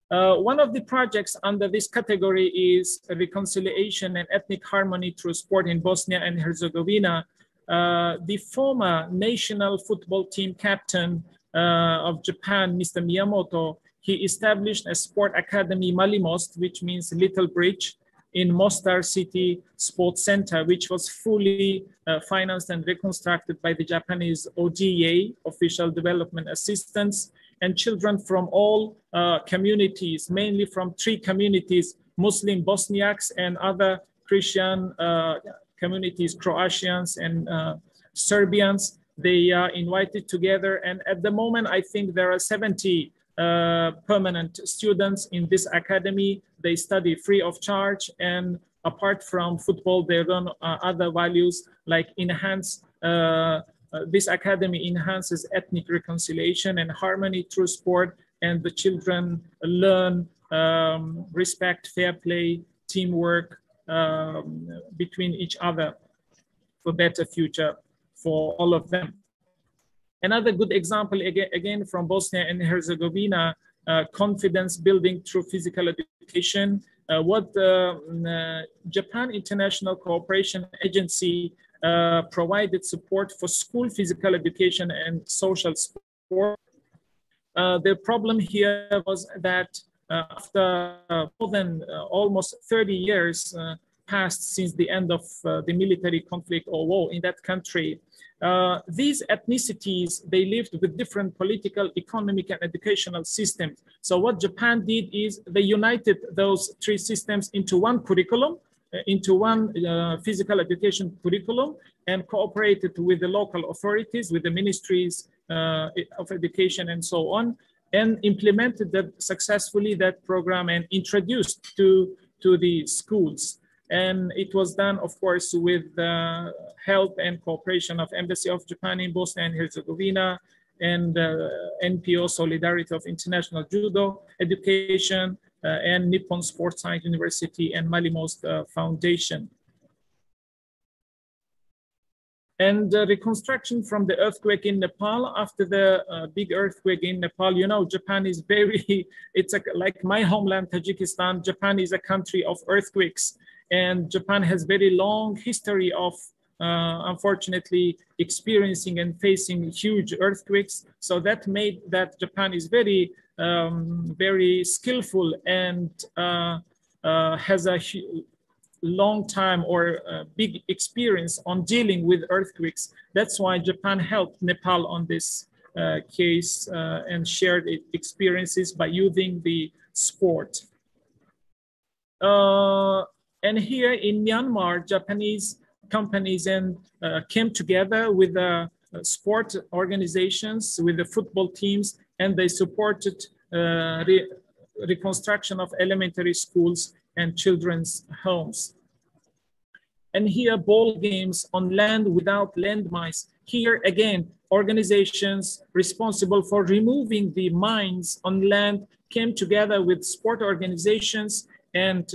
One of the projects under this category is reconciliation and ethnic harmony through sport in Bosnia and Herzegovina. The former national football team captain of Japan, Mr. Miyamoto, he established a sport academy, Malimost, which means Little Bridge, in Mostar City Sports Center, which was fully financed and reconstructed by the Japanese ODA, Official Development Assistance, and children from all communities, mainly from 3 communities, Muslim Bosniaks and other Christian communities, Croatians and Serbians. They are invited together, and at the moment, I think there are 70 permanent students in this academy. They study free of charge, and apart from football, they learn other values like enhance. This academy enhances ethnic reconciliation and harmony through sport, and the children learn respect, fair play, teamwork between each other for better future for all of them. Another good example, again from Bosnia and Herzegovina, confidence building through physical education. What Japan International Cooperation Agency provided support for school physical education and social sport. The problem here was that after more than almost 30 years passed since the end of the military conflict or war in that country, these ethnicities, they lived with different political, economic, and educational systems. So what Japan did is they united those 3 systems into one curriculum, into one physical education curriculum, and cooperated with the local authorities, with the ministries of education and so on, and implemented successfully that program and introduced to the schools. And it was done, of course, with the help and cooperation of Embassy of Japan in Bosnia and Herzegovina and NPO Solidarity of International Judo Education and Nippon Sports Science University and Malimost Foundation. And reconstruction from the earthquake in Nepal. After the big earthquake in Nepal, you know, Japan is very, it's like my homeland, Tajikistan. Japan is a country of earthquakes. And Japan has very long history of, unfortunately, experiencing and facing huge earthquakes. So that made that Japan is very, very skillful and has a long time or big experience on dealing with earthquakes. That's why Japan helped Nepal on this case and shared experiences by using the sport. And here in Myanmar, Japanese companies and came together with sport organizations, with the football teams, and they supported reconstruction of elementary schools and children's homes. And here, ball games on land without landmines. Here again, organizations responsible for removing the mines on land came together with sport organizations and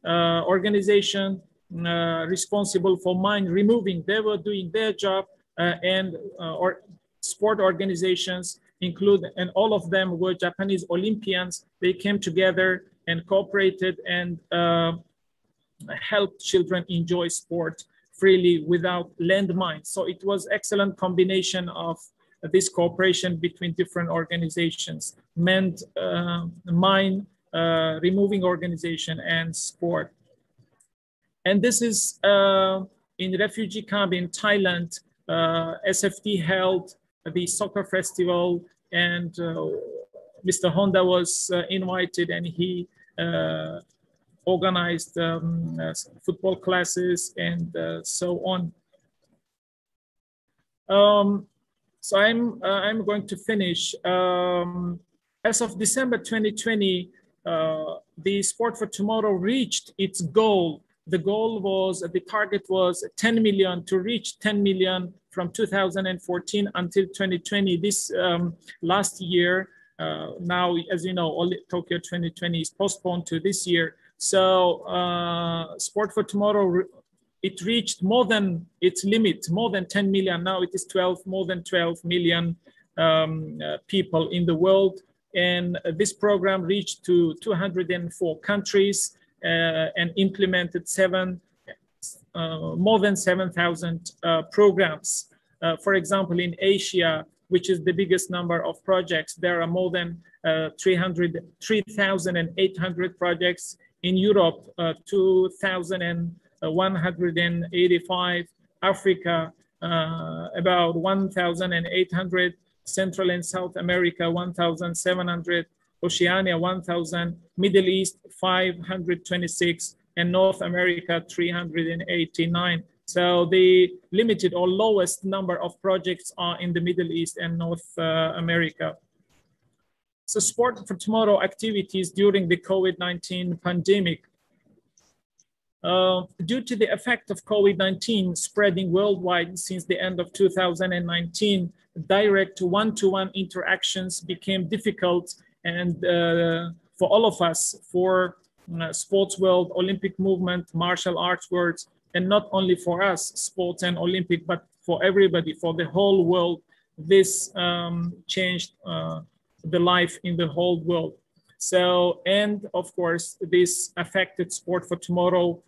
organization responsible for mine removing. They were doing their job, and sport organizations include, and all of them were Japanese Olympians. They came together and cooperated and helped children enjoy sport freely without landmines. So it was excellent combination of this cooperation between different organizations, mine removing organization and sport. And this is in refugee camp in Thailand. SFT held the soccer festival, and Mr. Honda was invited, and he organized football classes and so on. So I'm going to finish. As of December 2020, the Sport for Tomorrow reached its goal. The goal was, the target was 10 million, to reach 10 million from 2014 until 2020. This last year, Now, as you know, Tokyo 2020 is postponed to this year. So Sport for Tomorrow, it reached more than its limit, more than 10 million. Now it is more than 12 million people in the world. And this program reached to 204 countries and implemented more than 7,000 programs. For example, in Asia, which is the biggest number of projects, there are more than 3,800 projects. In Europe, 2,185. Africa, about 1,800. Central and South America, 1,700. Oceania, 1,000. Middle East, 526. And North America, 389. So the limited or lowest number of projects are in the Middle East and North America. So Sport for Tomorrow activities during the COVID-19 pandemic. Due to the effect of COVID-19 spreading worldwide since the end of 2019, direct one-to-one interactions became difficult, and for all of us, for sports world, Olympic movement, martial arts world, and not only for us, sports and Olympic, but for everybody, for the whole world, this changed the life in the whole world. So, and of course, this affected Sport for Tomorrow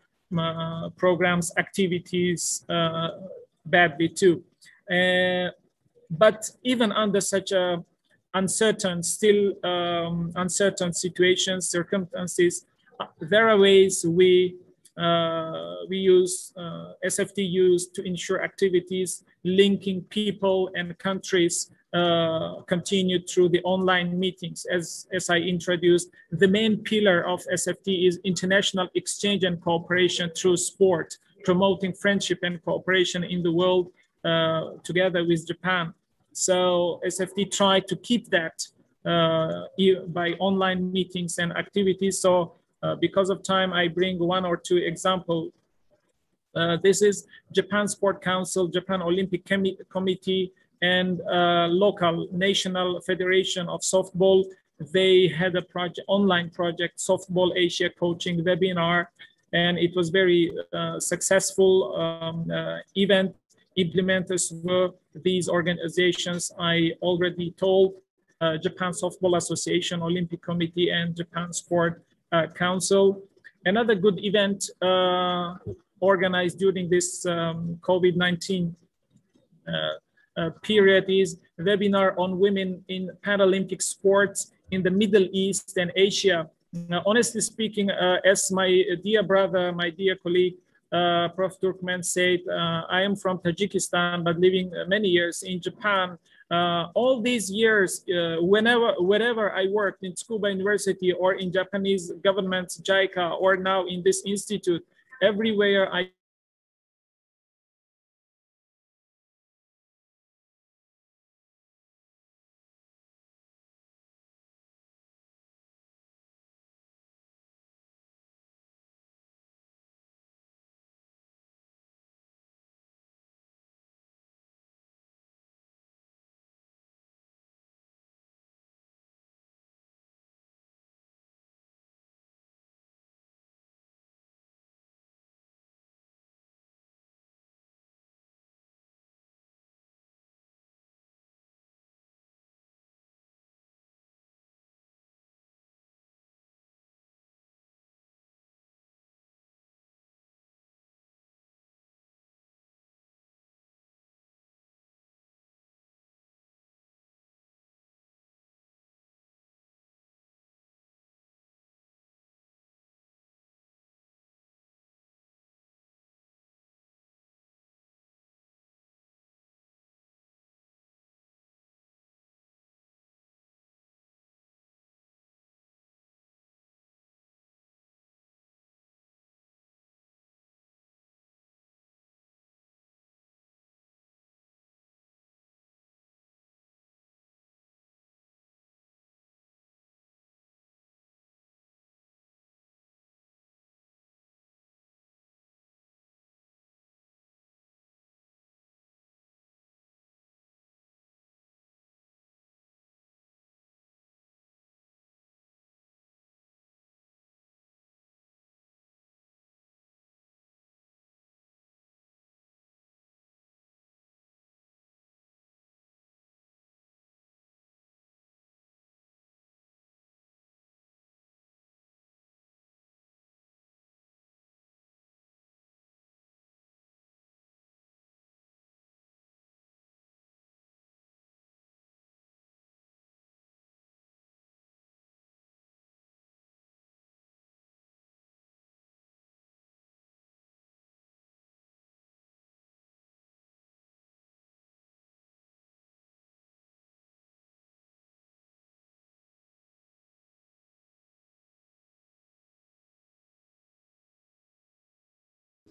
programs, activities badly too. But even under such a uncertain situations, circumstances, there are ways we use SFT used to ensure activities linking people and countries continued through the online meetings. As I introduced, the main pillar of SFT is international exchange and cooperation through sport, promoting friendship and cooperation in the world together with Japan. So SFT tried to keep that by online meetings and activities. So because of time, I bring one or two examples. This is Japan Sport Council, Japan Olympic Committee, and local national federation of softball. They had a online project, Softball Asia Coaching Webinar, and it was very successful event. Implementers were these organizations I already told, Japan Softball Association, Olympic Committee, and Japan Sport Council. Another good event organized during this COVID-19 period is a webinar on women in Paralympic sports in the Middle East and Asia. Honestly speaking, as my dear brother, my dear colleague, Prof. TÜRKMEN said, I am from Tajikistan, but living many years in Japan. All these years, wherever I worked in Tsukuba University or in Japanese government, JICA, or now in this institute, everywhere I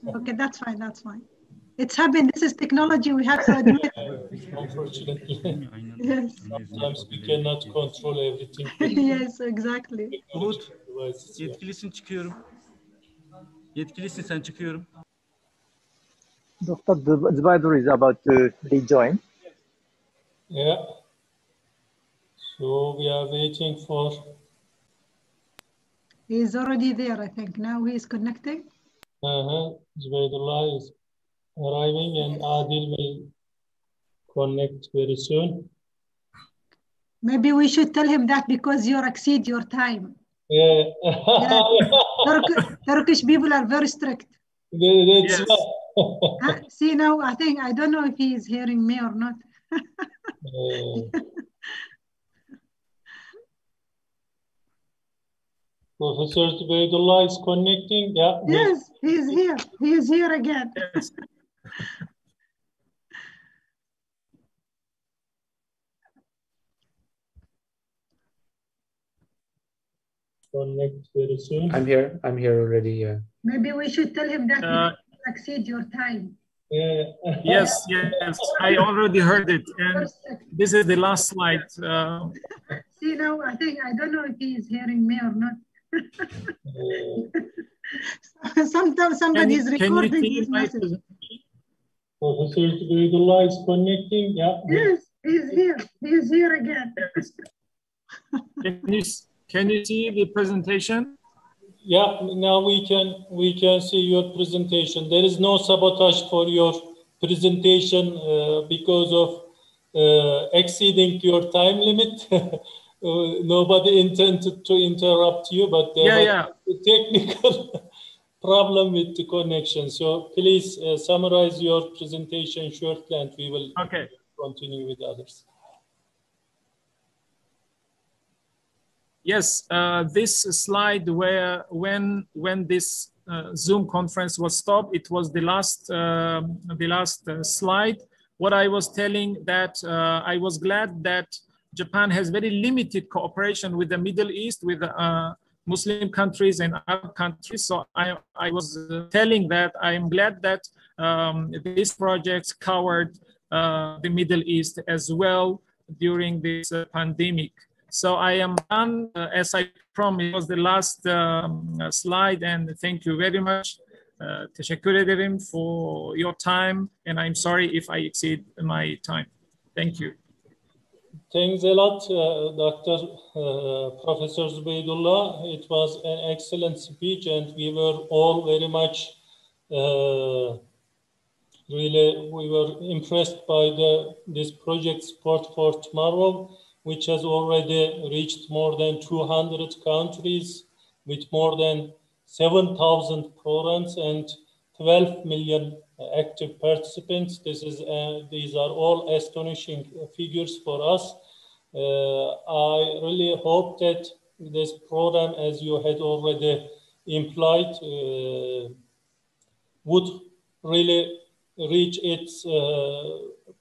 Okay, that's fine. That's fine. It's happened. This is technology. We have to admit. Unfortunately, Yes. sometimes we cannot control everything. Yes, exactly. Umut, yetkilisin çıkıyorum. Yetkilisin sen çıkıyorum. Dr. Zubaidullo is about to rejoin. Yeah. So we are waiting for. He's already there, I think. Now he is connecting. Zubaidullo is arriving and Adil will connect very soon. Maybe we should tell him that because you exceed your time. Yeah. Turkish people are very strict. That's Yes. See now, I don't know if he is hearing me or not. Professor Zubaidullo is connecting. Yeah. Yes, he is here. He is here again. Yes. Connect very soon. I'm here already. Yeah. Maybe we should tell him that you exceed your time. Yeah. Yes, yes, I already heard it. And this is the last slide. See now, I don't know if he is hearing me or not. Sometimes somebody is recording his message. Professor Zubaidullo is connecting. Yeah. Yes, he is here. He is here again. Can you see the presentation? Yeah, now we can see your presentation. There is no sabotage for your presentation because of exceeding your time limit. Nobody intended to interrupt you, but there was a technical problem with the connection. So please summarize your presentation shortly, and we will continue with others. Yes, this slide where when this Zoom conference was stopped, it was the last slide. What I was telling that I was glad that Japan has very limited cooperation with the Middle East, with Muslim countries and Arab countries. So I was telling that I am glad that these projects covered the Middle East as well during this pandemic. So I am done, as I promised. It was the last slide, and thank you very much. Teşekkür ederim for your time, and I'm sorry if I exceed my time. Thank you. Thanks a lot, Dr. Professor Zubaidullo. It was an excellent speech, and we were all very much we were impressed by this project Sport for Tomorrow, which has already reached more than 200 countries with more than 7,000 programs and 12 million active participants. These are all astonishing figures for us. I really hope that this program, as you had already implied, would really reach its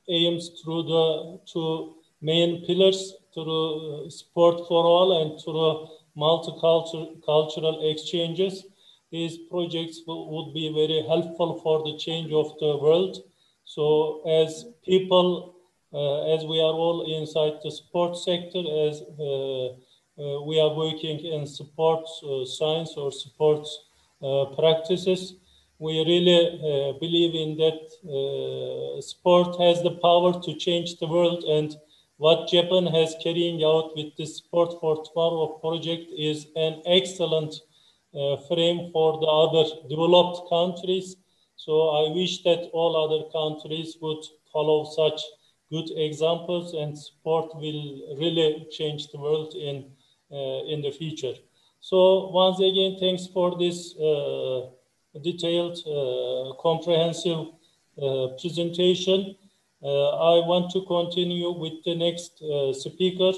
aims through the two main pillars, through sport for all and through multicultural exchanges. These projects would be very helpful for the change of the world. So as people, as we are all inside the sport sector, as we are working in sports science or sports practices, we really believe in that sport has the power to change the world, and what Japan has carrying out with the Sport for Tomorrow project is an excellent frame for the other developed countries. So I wish that all other countries would follow such good examples, and sport will really change the world in the future. So once again, thanks for this detailed, comprehensive presentation. I want to continue with the next speaker,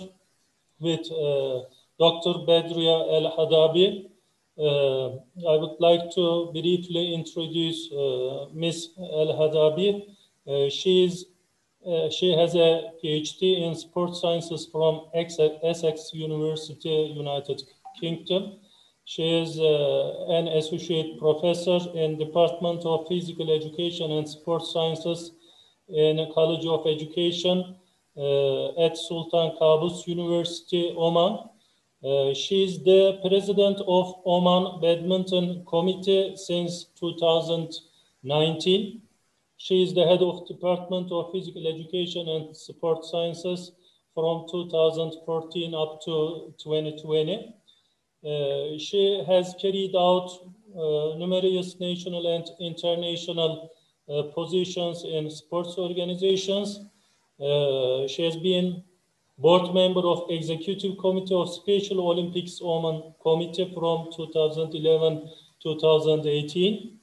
with Dr. Bedriya Al-Hadabi. I would like to briefly introduce Ms. Al-Hadabi. She has a PhD in sports sciences from Essex University, United Kingdom. She is an associate professor in Department of Physical Education and Sport Sciences in College of Education at Sultan Qaboos University, Oman. She is the president of Oman Badminton Committee since 2019. She is the head of Department of Physical Education and Sport Sciences from 2014 up to 2020. She has carried out numerous national and international positions in sports organizations. She has been board member of Executive Committee of Special Olympics Oman Committee from 2011-2018.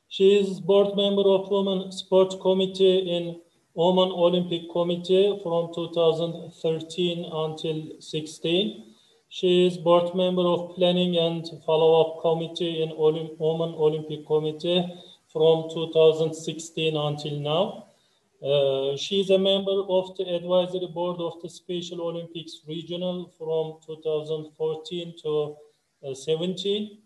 She is board member of Women Sport Committee in Oman Olympic Committee from 2013 until 16. She is board member of Planning and Follow-up Committee in Oman Olympic Committee from 2016 until now. She is a member of the advisory board of the Special Olympics Regional from 2014 to 17.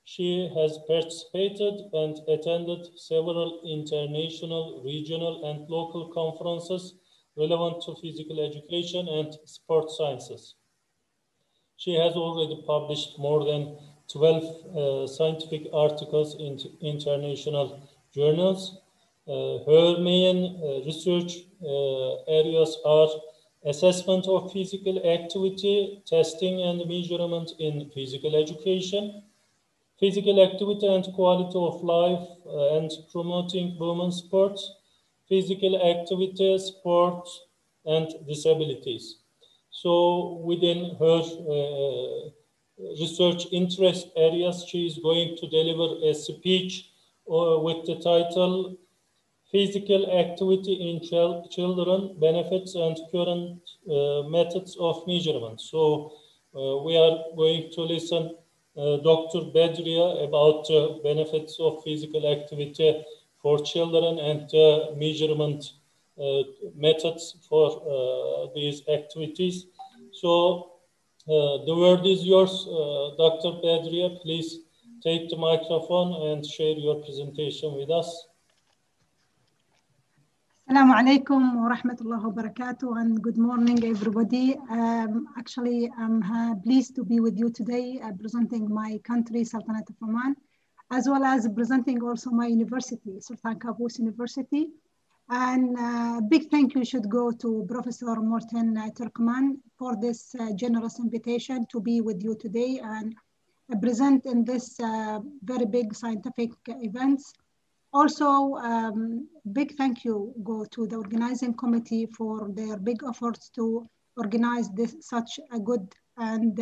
She has participated and attended several international, regional, and local conferences relevant to physical education and sport sciences. She has already published more than 12 scientific articles in international journals. Her main research areas are assessment of physical activity, testing and measurement in physical education, physical activity and quality of life and promoting women's sports, physical activity, sports, and disabilities. So within her research interest areas, she is going to deliver a speech with the title Physical Activity in Children, Benefits and Current Methods of Measurement. So we are going to listen Dr. Bedria about the benefits of physical activity for children and measurement methods for these activities. So the word is yours, Dr. Bedria. Please take the microphone and share your presentation with us. Assalamu alaikum wa rahmatullahi wa barakatuh, and good morning, everybody. Actually, I'm pleased to be with you today, presenting my country, Sultanate of Oman, as well as presenting also my university, Sultan Qaboos University. And big thank you should go to Professor Morten TÜRKMEN for this generous invitation to be with you today and present in this very big scientific events. Also, big thank you go to the organizing committee for their big efforts to organize this such a good and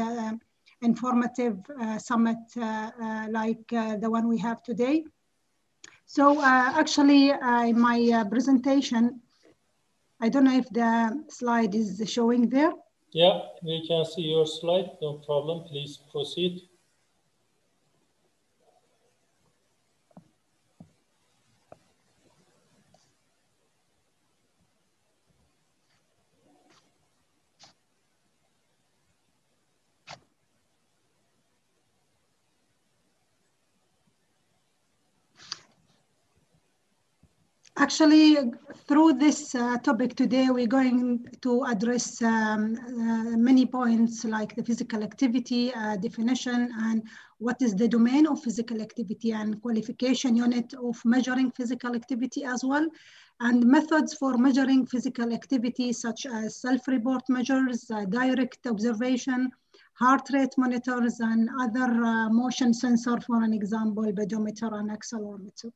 informative summit like the one we have today. So actually, my presentation, I don't know if the slide is showing there. Yeah, we can see your slide, no problem, please proceed. Actually, through this topic today, we're going to address many points like the physical activity definition and what is the domain of physical activity and qualification unit of measuring physical activity as well, and methods for measuring physical activity such as self-report measures, direct observation, heart rate monitors, and other motion sensor, for an example, pedometer and accelerometer.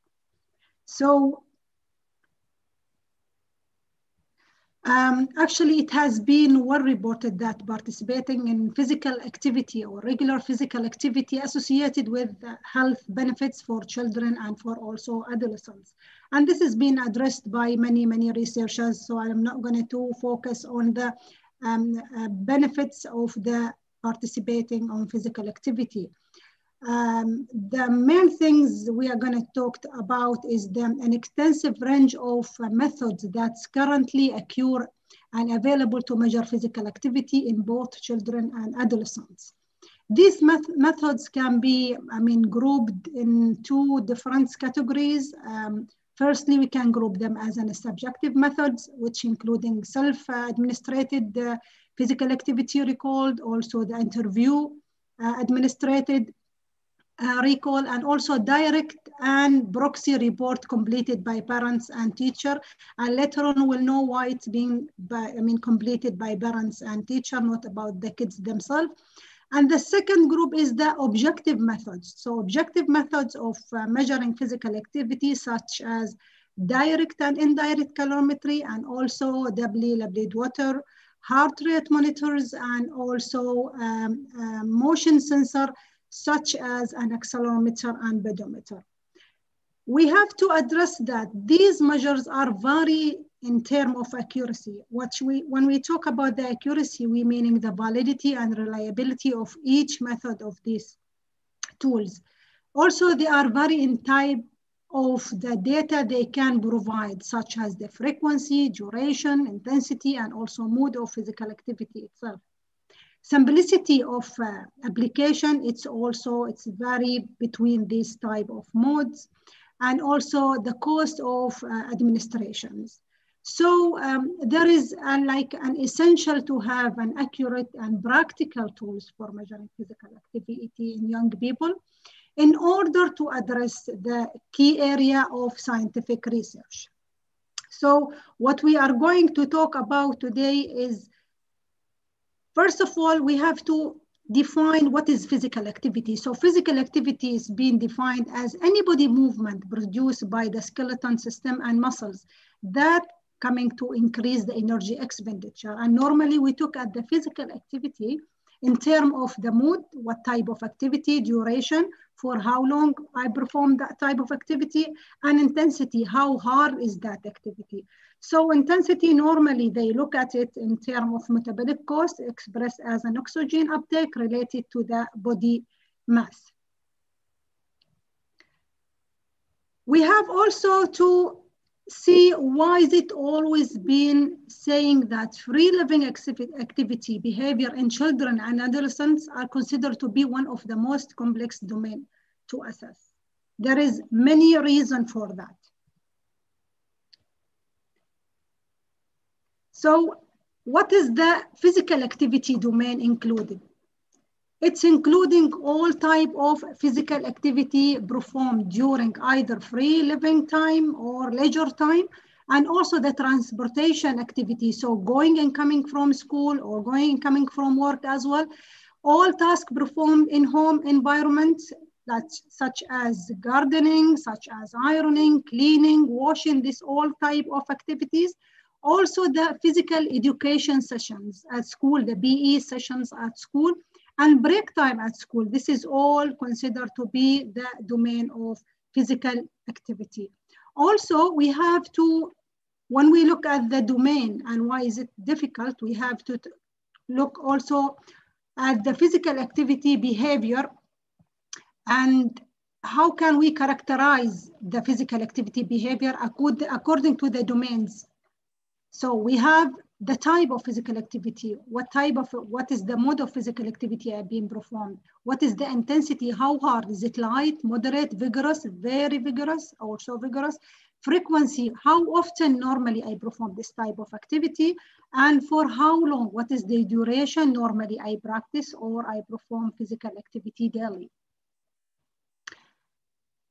So, actually, it has been well reported that participating in physical activity or regular physical activity associated with health benefits for children and for also adolescents. And this has been addressed by many researchers, so I'm not going to focus on the benefits of the participating on physical activity. The main things we are going to talk about is an extensive range of methods that's currently occur and available to measure physical activity in both children and adolescents. These methods can be, grouped in two different categories. Firstly, we can group them as an subjective methods, which including self-administrated physical activity recalled, also the interview administrated recall, and also direct and proxy report completed by parents and teacher. And later on, we'll know why it's being completed by parents and teacher, not about the kids themselves. And the second group is the objective methods. So objective methods of measuring physical activity, such as direct and indirect calorimetry, and also doubly blood water, heart rate monitors, and also motion sensor, such as an accelerometer and pedometer. We have to address that these measures are vary in terms of accuracy. When we talk about the accuracy, we meaning the validity and reliability of each method of these tools. Also, they are vary in type of the data they can provide, such as the frequency, duration, intensity, and also mood of physical activity itself. Simplicity of application, it's vary between these type of modes, and also the cost of administrations. So there is an essential to have an accurate and practical tools for measuring physical activity in young people in order to address the key area of scientific research. So what we are going to talk about today is, first of all, we have to define what is physical activity. So physical activity is being defined as any body movement produced by the skeleton system and muscles that coming to increase the energy expenditure. And normally we look at the physical activity in terms of the mood, what type of activity, duration, for how long I perform that type of activity, and intensity, how hard is that activity. So intensity, normally they look at it in terms of metabolic cost expressed as an oxygen uptake related to the body mass. We have also to see why is it always been saying that free living activity behavior in children and adolescents are considered to be one of the most complex domain to assess. There is many reasons for that. So what is the physical activity domain included? It's including all type of physical activity performed during either free living time or leisure time, and also the transportation activity. So going and coming from school or going and coming from work as well. All tasks performed in home environments, such as gardening, such as ironing, cleaning, washing, this all type of activities. Also the physical education sessions at school, the BE sessions at school, and break time at school. This is all considered to be the domain of physical activity. Also, we have to, when we look at the domain and why is it difficult, we have to look also at the physical activity behavior and how can we characterize the physical activity behavior according to the domains. So we have the type of physical activity, what is the mode of physical activity being performed? What is the intensity? How hard? Is it light, moderate, vigorous, very vigorous, also vigorous? Frequency, how often normally I perform this type of activity? And for how long? What is the duration normally I practice or I perform physical activity daily?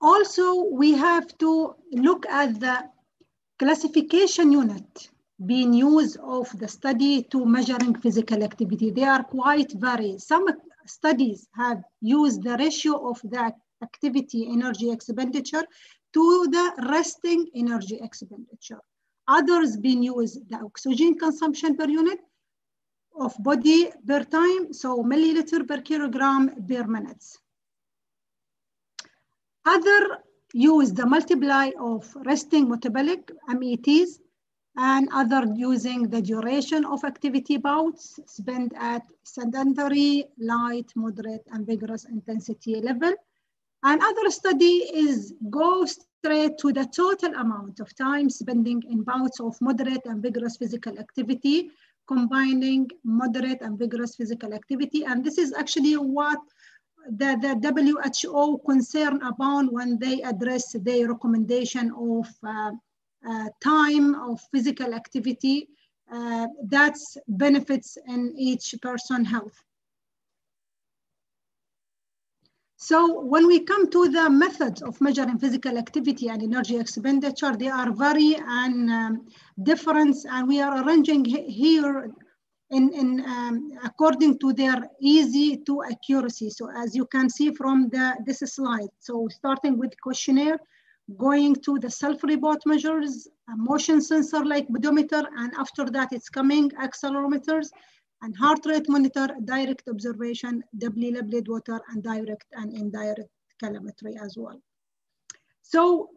Also, we have to look at the classification unit being used of the study to measuring physical activity. They are quite varied. Some studies have used the ratio of the activity energy expenditure to the resting energy expenditure. Others being used the oxygen consumption per unit of body per time, so milliliter per kilogram per minutes. Other use the multiply of resting metabolic, METs, and other using the duration of activity bouts spent at sedentary, light, moderate, and vigorous intensity level. And other study is go straight to the total amount of time spending in bouts of moderate and vigorous physical activity combining moderate and vigorous physical activity. And this is actually what the WHO concern about when they address their recommendation of time of physical activity that's benefits in each person's health. So when we come to the methods of measuring physical activity and energy expenditure, they are very different, and we are arranging here according to their easy to accuracy. So as you can see from this slide, so starting with questionnaire, going to the self-report measures, a motion sensor like pedometer, and after that it's coming accelerometers and heart rate monitor, direct observation, Doppler blood water, and direct and indirect telemetry as well. So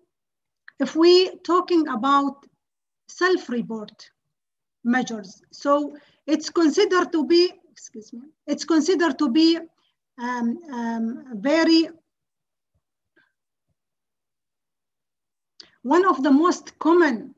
if we talking about self-report measures, so it's considered to be, excuse me, it's considered to be one of the most common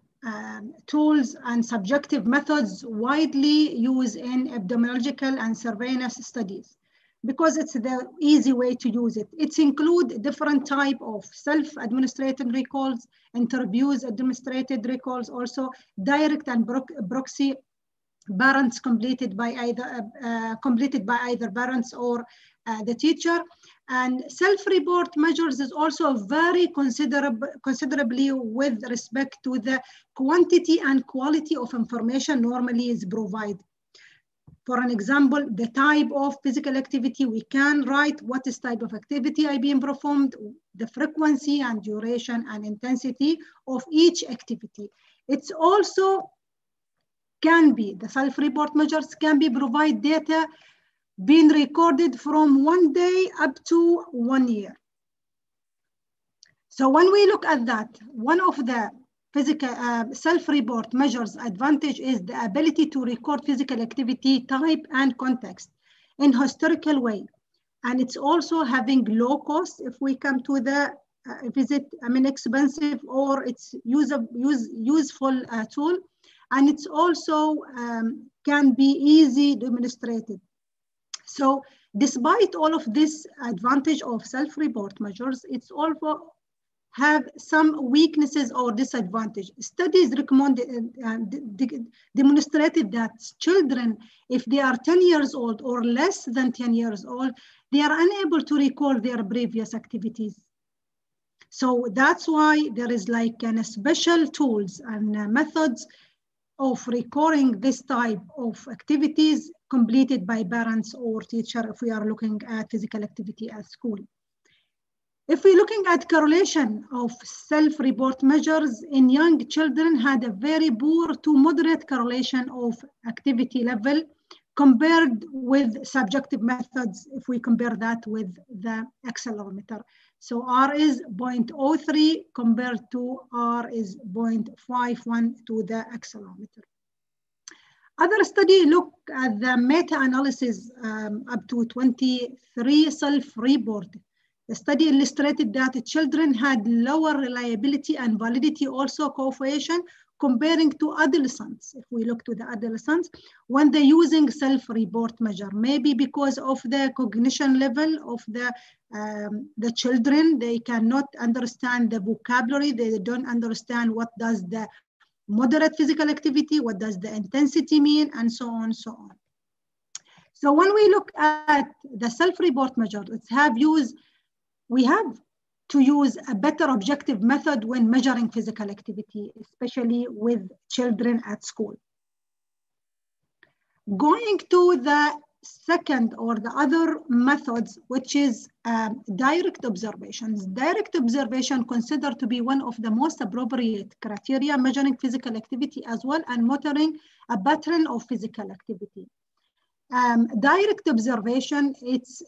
tools and subjective methods widely used in epidemiological and surveillance studies, because it's the easy way to use it. It includes different type of self-administrated recalls, interviews, administrated recalls, also direct and proxy parents completed by either parents or the teacher. And self-report measures is also very considerably with respect to the quantity and quality of information normally is provided. For an example, the type of physical activity, we can write what is type of activity being performed, the frequency and duration and intensity of each activity. It's also can be, the self-report measures can be provide data being recorded from 1 day up to 1 year. So when we look at that, one of the physical self-report measures advantage is the ability to record physical activity type and context in historical way. And it's also having low cost if we come to the inexpensive or it's useful tool. And it's also can be easy demonstrated. So despite all of this advantage of self-report measures, it's also have some weaknesses or disadvantage. Studies demonstrated that children, if they are 10 years old or less than 10 years old, they are unable to recall their previous activities. So that's why there is like special tools and methods of recording this type of activities completed by parents or teacher if we are looking at physical activity at school. If we're looking at correlation of self-report measures in young children had a very poor to moderate correlation of activity level compared with subjective methods if we compare that with the accelerometer. So R is 0.03 compared to R is 0.51 to the accelerometer. Other study look at the meta-analysis up to 23 self-report. The study illustrated that children had lower reliability and validity also coefficient comparing to adolescents. If we look to the adolescents, when they're using self-report measure, maybe because of the cognition level of the children, they cannot understand the vocabulary, they don't understand what does the moderate physical activity, what does the intensity mean, and so on, so on. So when we look at the self-report measure, we have to use a better objective method when measuring physical activity, especially with children at school. Going to the second or the other methods, which is direct observations. Direct observation considered to be one of the most appropriate criteria measuring physical activity as well and monitoring a pattern of physical activity. Direct observation, it's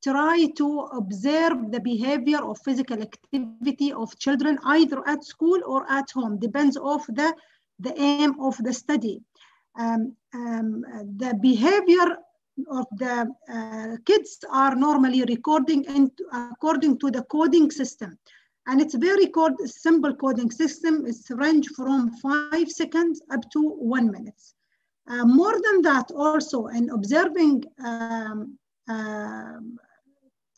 try to observe the behavior of physical activity of children either at school or at home, depends of the aim of the study. The behavior of the kids are normally recording according to the coding system. And it's very simple coding system. It's range from 5 seconds up to 1 minute. More than that, also in observing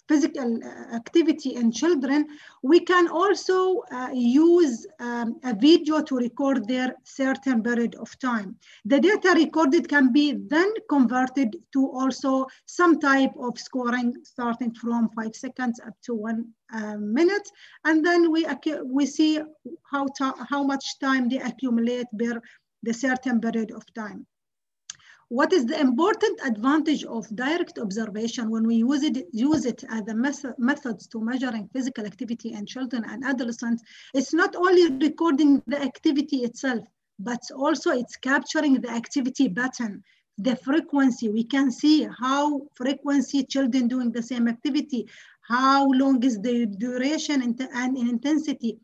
physical activity in children, we can also use a video to record their certain period of time. The data recorded can be then converted to also some type of scoring starting from 5 seconds up to 1 minute. And then we see how much time they accumulate per the certain period of time. What is the important advantage of direct observation when we use it as a methods to measuring physical activity in children and adolescents? It's not only recording the activity itself, but also it's capturing the activity pattern, the frequency. We can see how frequency children doing the same activity, how long is the duration and intensity.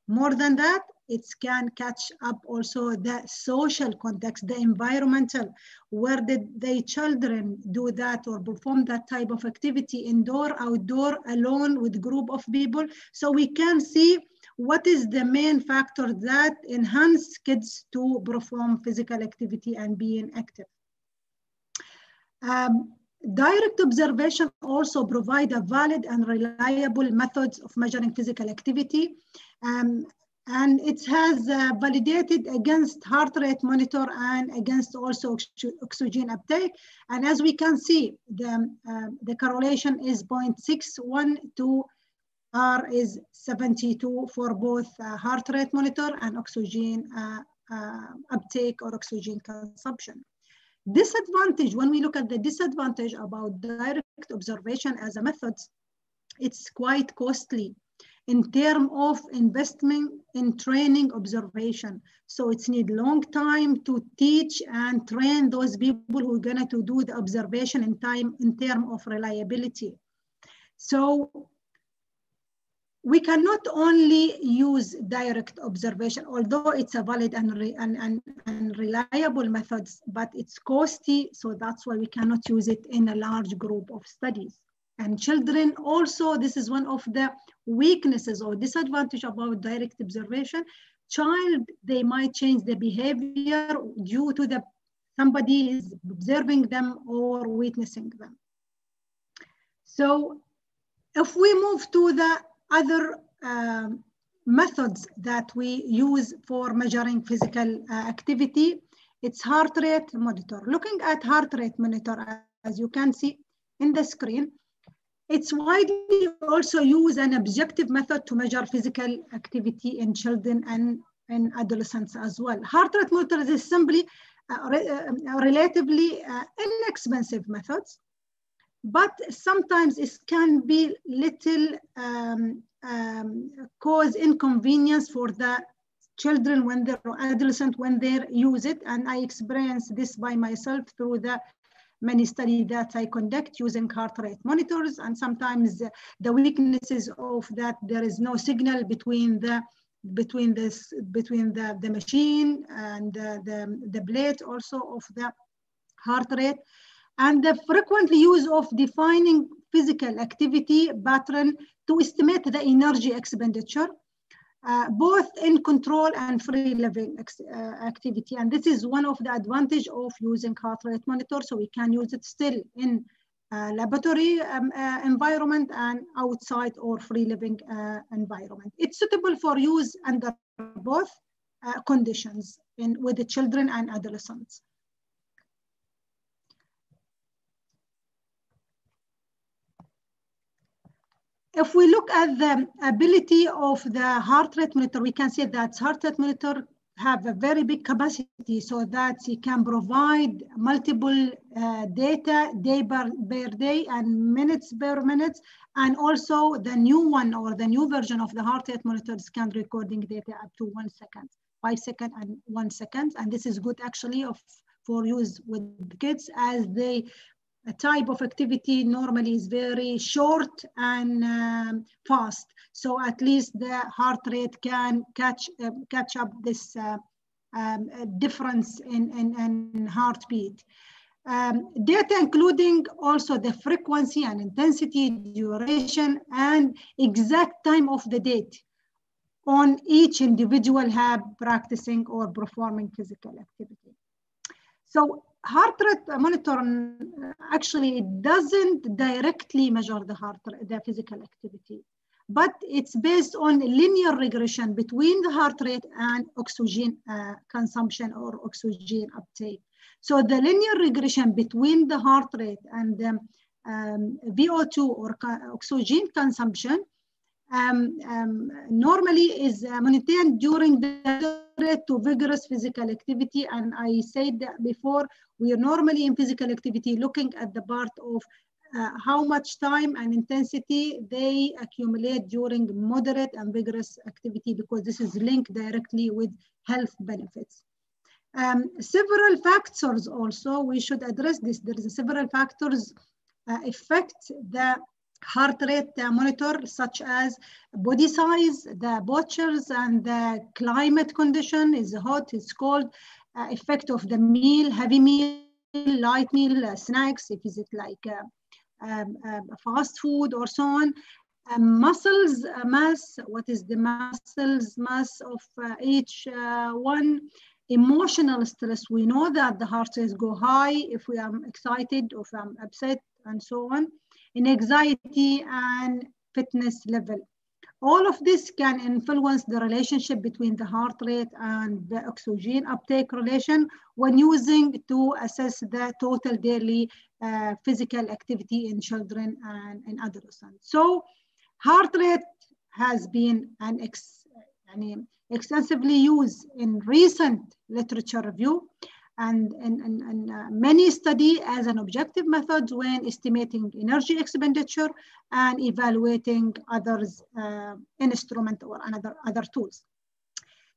More than that, it can catch up also the social context, the environmental, where did the children do that or perform that type of activity, indoor, outdoor, alone, with group of people. So we can see what is the main factor that enhance kids to perform physical activity and being active. Direct observation also provide a valid and reliable methods of measuring physical activity. And it has validated against heart rate monitor and against also oxygen uptake. And as we can see, the correlation is 0.61 to R is 72 for both heart rate monitor and oxygen uptake or oxygen consumption. Disadvantage, when we look at the disadvantage about direct observation as a method, it's quite costly in terms of investment in training observation. So it's need long time to teach and train those people who are gonna to do the observation in terms of reliability. So we cannot only use direct observation, although it's a valid and reliable methods, but it's costly, so that's why we cannot use it in a large group of studies. And children also, this is one of the weaknesses or disadvantage about direct observation. Child, they might change the behavior due to somebody is observing them or witnessing them. So if we move to the other methods that we use for measuring physical activity, it's heart rate monitor. Looking at heart rate monitor, as you can see in the screen, it's widely also used an objective method to measure physical activity in children and in adolescents as well. Heart rate monitor is simply relatively inexpensive methods, but sometimes it can be little cause inconvenience for the children when they're adolescent when they use it. And I experienced this by myself through the many studies that I conduct using heart rate monitors, and sometimes the weaknesses of that there is no signal between the machine and the blade also of the heart rate, and the frequent use of defining physical activity pattern to estimate the energy expenditure, both in control and free living activity. And this is one of the advantage of using heart rate monitor. So we can use it still in laboratory environment and outside or free living environment. It's suitable for use under both conditions with the children and adolescents. If we look at the ability of the heart rate monitor, we can see that heart rate monitor have a very big capacity so that it can provide multiple data day per day and minutes per minute. And also the new one or the new version of the heart rate monitors can recording data up to 1 second, 5 seconds and 1 second. And this is good actually for use with kids, as a type of activity normally is very short and fast. So at least the heart rate can catch up this difference in heartbeat. Data including also the frequency and intensity, duration, and exact time of the date on each individual have practicing or performing physical activity. So heart rate monitor, actually, it doesn't directly measure the physical activity, but it's based on linear regression between the heart rate and oxygen consumption or oxygen uptake. So the linear regression between the heart rate and the VO2 or oxygen consumption normally is maintained during the moderate to vigorous physical activity. And I said that before, we are normally in physical activity looking at the part of how much time and intensity they accumulate during moderate and vigorous activity, because this is linked directly with health benefits. Several factors also, we should address this. There is several factors affect the heart rate monitor, such as body size, the postures, and the climate condition. Is it hot, it's cold, effect of the meal, heavy meal, light meal, snacks, if is it like fast food or so on. Muscles mass, what is the muscles mass of each one. Emotional stress, we know that the heart rates go high if we are excited or if I'm upset and so on. In anxiety and fitness level. All of this can influence the relationship between the heart rate and the oxygen uptake relation when using to assess the total daily physical activity in children and in adolescents. So heart rate has been extensively used in recent literature review and many studies as an objective method when estimating energy expenditure and evaluating others instrument or other tools.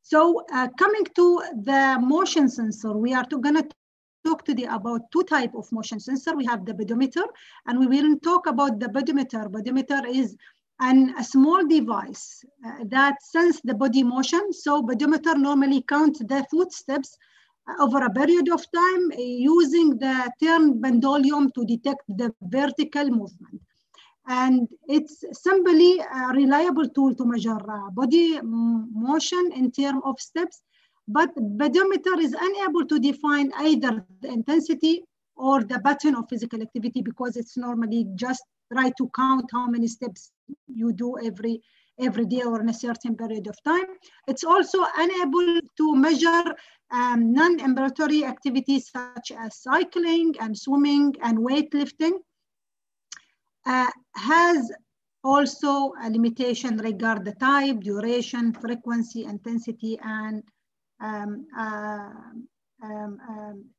So coming to the motion sensor, we are going to talk today about two types of motion sensor. We have the pedometer, and we will talk about the pedometer. Pedometer is a small device that senses the body motion. So pedometer normally counts the footsteps over a period of time using the turn pendulum to detect the vertical movement. And it's simply a reliable tool to measure body motion in terms of steps, but pedometer is unable to define either the intensity or the pattern of physical activity, because it's normally just try to count how many steps you do every day or in a certain period of time. It's also unable to measure non-ambulatory activities such as cycling and swimming and weightlifting. Has also a limitation regarding the type, duration, frequency, intensity, and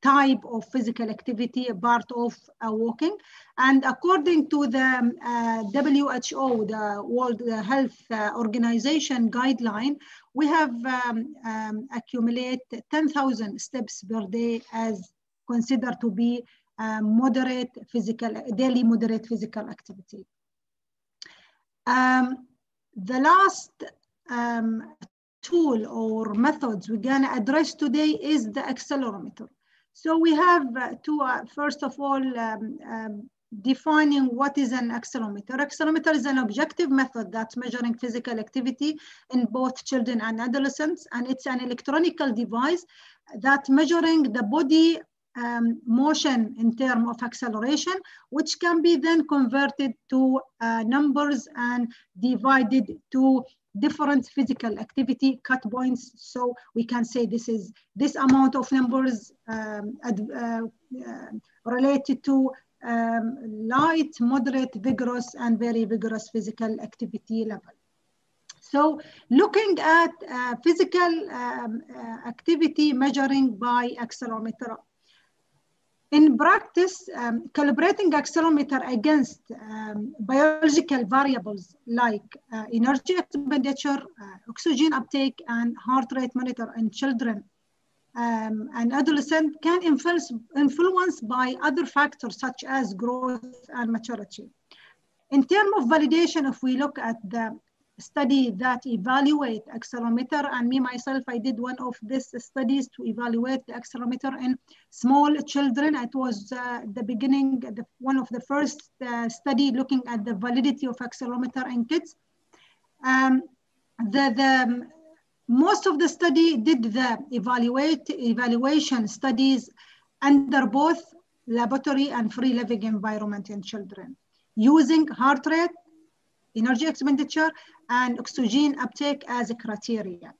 type of physical activity, part of walking. And according to the WHO, the World Health Organization guideline, we have accumulated 10,000 steps per day as considered to be daily moderate physical activity. The last tool or methods we're going to address today is the accelerometer. So we have first of all, defining what is an accelerometer. Accelerometer is an objective method that's measuring physical activity in both children and adolescents, and it's an electronic device that measuring the body motion in terms of acceleration, which can be then converted to numbers and divided to different physical activity cut points. So we can say this amount of numbers related to light, moderate, vigorous, and very vigorous physical activity level. So looking at physical activity measuring by accelerometer. In practice, calibrating accelerometer against biological variables like energy expenditure, oxygen uptake, and heart rate monitor in children and adolescents can influence by other factors such as growth and maturity. In terms of validation, if we look at the study that evaluate accelerometer, and me myself, I did one of these studies to evaluate the accelerometer in small children. It was the beginning, one of the first study looking at the validity of accelerometer in kids. Most of the study did the evaluation studies under both laboratory and free living environment in children, using heart rate, energy expenditure, and oxygen uptake as a criteria.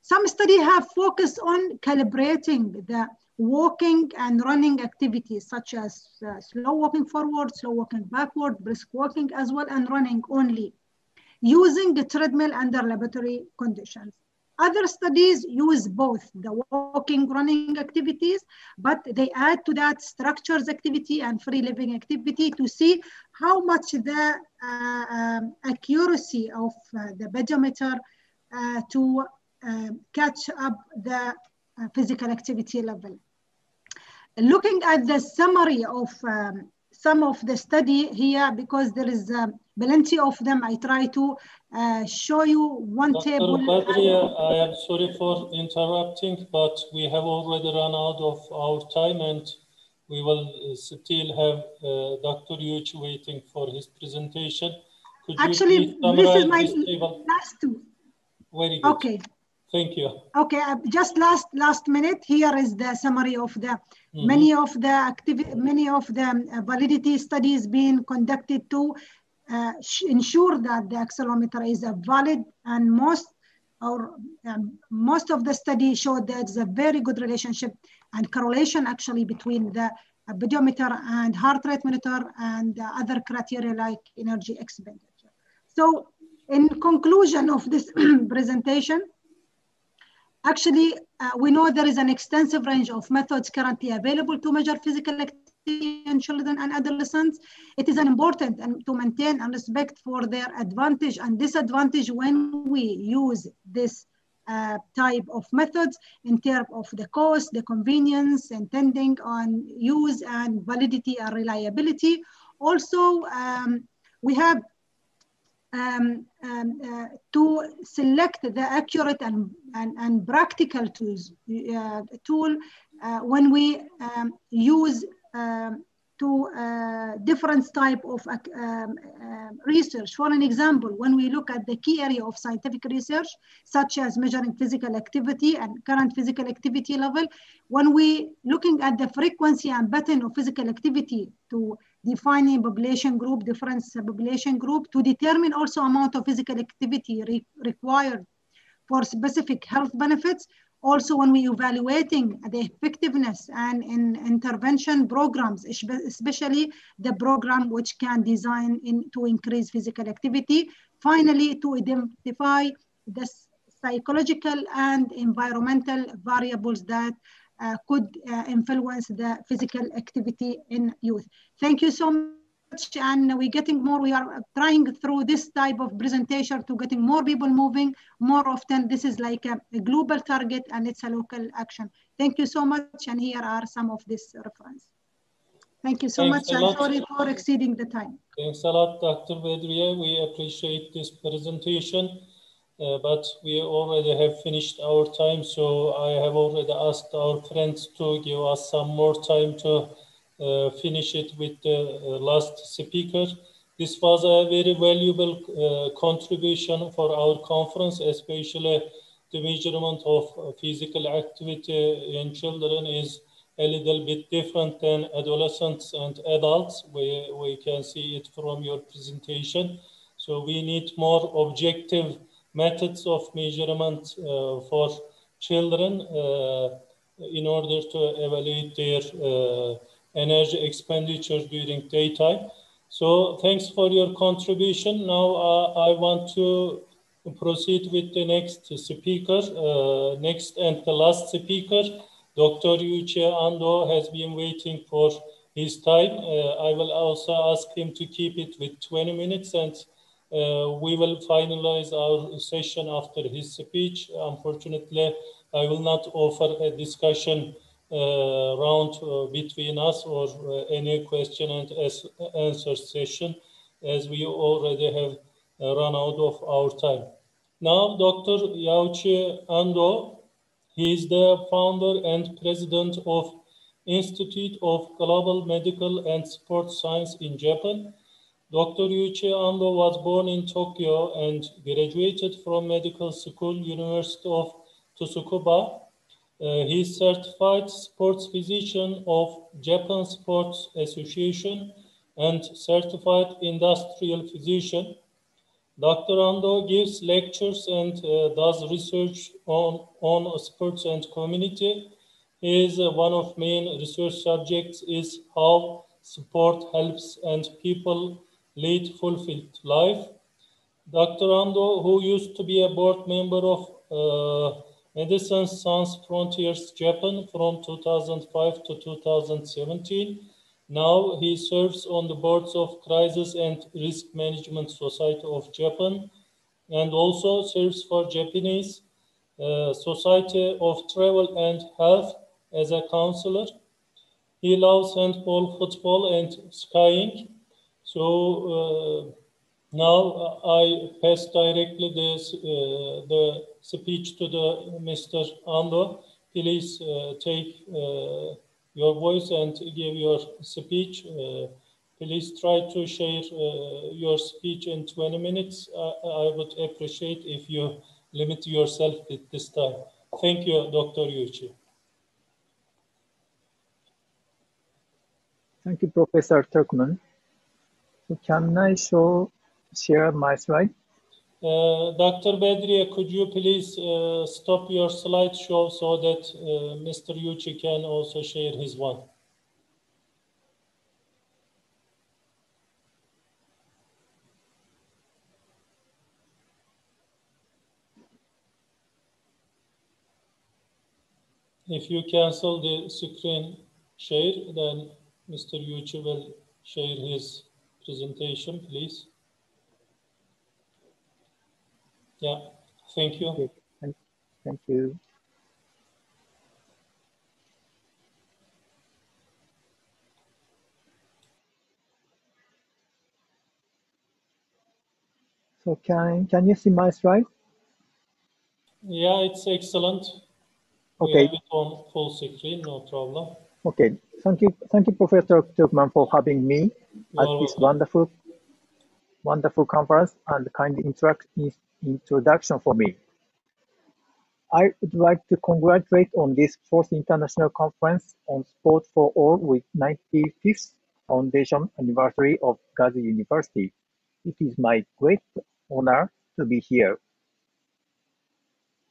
Some studies have focused on calibrating the walking and running activities, such as slow walking forward, slow walking backward, brisk walking as well, and running only, using the treadmill under laboratory conditions. Other studies use both the walking, running activities, but they add to that structures activity and free living activity to see how much the accuracy of the pedometer to catch up the physical activity level. Looking at the summary of some of the study here, because there is plenty of them, I try to show you one table. I am sorry for interrupting, but we have already run out of our time, and we will still have Dr. Yuichi waiting for his presentation. Could Actually, this is my last two. Very good. Okay. Thank you. Okay, just last minute. Here is the summary of the many of the validity studies being conducted to ensure that the accelerometer is valid, and most of the studies showed that there's a very good relationship and correlation actually between the pedometer and heart rate monitor and other criteria like energy expenditure. So, in conclusion of this presentation, actually, we know there is an extensive range of methods currently available to measure physical activity in children and adolescents. It is important to maintain and respect for their advantage and disadvantage when we use this type of methods in terms of the cost, the convenience, intending on use and validity and reliability. Also, we have to select the accurate and practical tool when we use different type of research. For an example, when we look at the key area of scientific research, such as measuring physical activity and current physical activity level, when we looking at the frequency and pattern of physical activity to defining population group, different population group, to determine also amount of physical activity required for specific health benefits. Also, when we evaluating the effectiveness and in intervention programs, especially the program which can design to increase physical activity. Finally, to identify the psychological and environmental variables that could influence the physical activity in youth. Thank you so much, and we're getting more. We are trying through this type of presentation to getting more people moving more often. This is like a global target, and it's a local action. Thank you so much, and here are some of this reference. Thank you so much, and sorry for exceeding the time. Thanks a lot, Dr. Bedriye. We appreciate this presentation. But we already have finished our time, so I have already asked our friends to give us some more time to finish it with the last speaker. This was a very valuable contribution for our conference, especially the measurement of physical activity in children is a little bit different than adolescents and adults. We can see it from your presentation. So we need more objective methods of measurement for children in order to evaluate their energy expenditure during daytime. So thanks for your contribution. Now I want to proceed with the next speaker, next and the last speaker. Dr. Yuichi ANDO has been waiting for his time. I will also ask him to keep it with 20 minutes, and we will finalize our session after his speech. Unfortunately, I will not offer a discussion round between us or any question and answer session, as we already have run out of our time. Now, Dr. Yuichi ANDO, he is the founder and president of Institute of Global Medical and Sports Science in Japan. Dr. Yuichi ANDO was born in Tokyo and graduated from medical school, University of Tsukuba. He's certified sports physician of Japan Sports Association and certified industrial physician. Dr. Ando gives lectures and does research on sports and community. His one of main research subjects is how sport helps and people lead fulfilled life. Dr. Ando, who used to be a board member of Medicine Sans Frontiers Japan from 2005 to 2017. Now he serves on the boards of Crisis and Risk Management Society of Japan and also serves for Japanese Society of Travel and Health as a counselor. He loves handball, football, and skiing. So now I pass directly the speech to the Mr. Ando. Please take your voice and give your speech. Please try to share your speech in 20 minutes. I would appreciate if you limit yourself at this time. Thank you, Dr. Yuichi. Thank you, Professor Türkmen. So can I share my slide? Dr. Bedriye, could you please stop your slideshow so that Mr. Yuichi can also share his one? If you cancel the screen share, then Mr. Yuichi will share his presentation, please. Yeah, thank you. Okay. Thank you. So can you see my slide? Yeah, it's excellent. Okay. We have it on full screen, no problem. Okay. Thank you, Professor Türkmen, for having me at this wonderful conference and kind introduction for me. I would like to congratulate on this fourth international conference on sport for all with 95th foundation anniversary of Gazi University. It is my great honor to be here.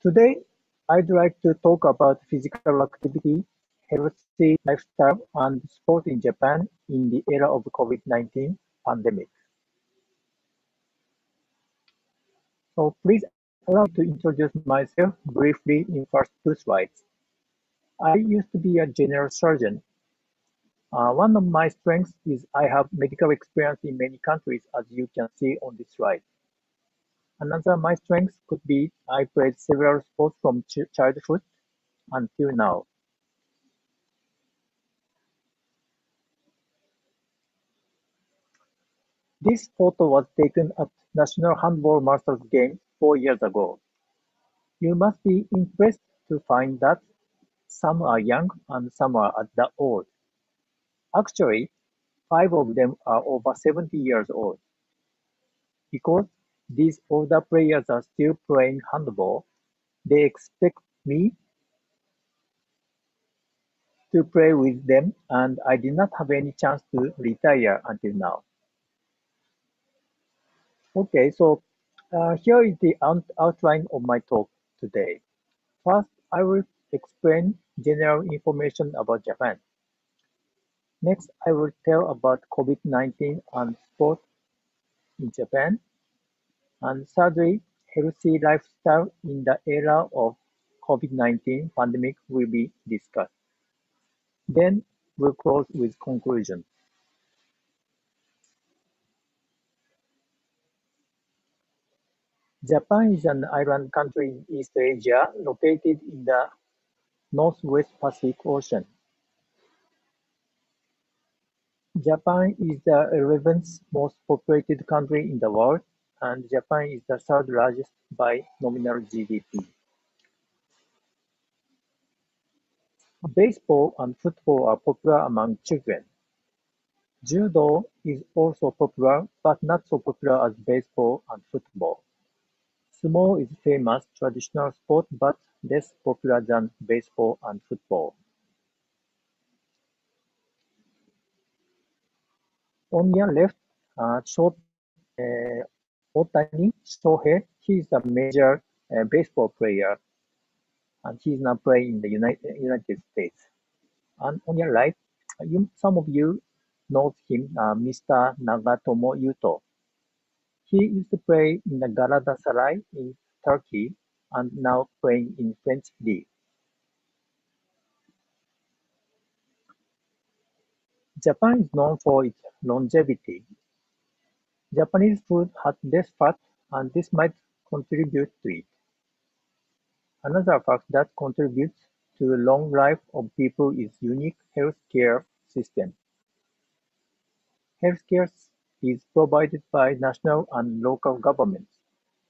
Today, I'd like to talk about physical activity, healthy lifestyle, and sport in Japan in the era of COVID-19 pandemic. So please allow me to introduce myself briefly in first two slides. I used to be a general surgeon. One of my strengths is I have medical experience in many countries, as you can see on this slide. Another my strength could be I played several sports from childhood until now. This photo was taken at National Handball Masters Games 4 years ago. You must be impressed to find that some are young and some are that old. Actually, 5 of them are over 70 years old. Because these older players are still playing handball, they expect me to play with them, and I did not have any chance to retire until now. Okay, so here is the outline of my talk today. First, I will explain general information about Japan. Next, I will tell about COVID-19 and sport in Japan. And thirdly, healthy lifestyle in the era of COVID-19 pandemic will be discussed. Then we'll close with conclusion. Japan is an island country in East Asia located in the Northwest Pacific Ocean. Japan is the 11th most populated country in the world, and Japan is the third largest by nominal GDP. Baseball and football are popular among children. Judo is also popular, but not so popular as baseball and football. Sumo is famous traditional sport but less popular than baseball and football. On your left, Otani Shohei, he is a major baseball player, and he is now playing in the United States. And on your right, some of you know him, Mr. Nagatomo Yuto. He used to play in the Galatasaray in Turkey and now playing in French League. Japan is known for its longevity. Japanese food has less fat, and this might contribute to it. Another fact that contributes to the long life of people is unique healthcare system. Healthcare is provided by national and local governments.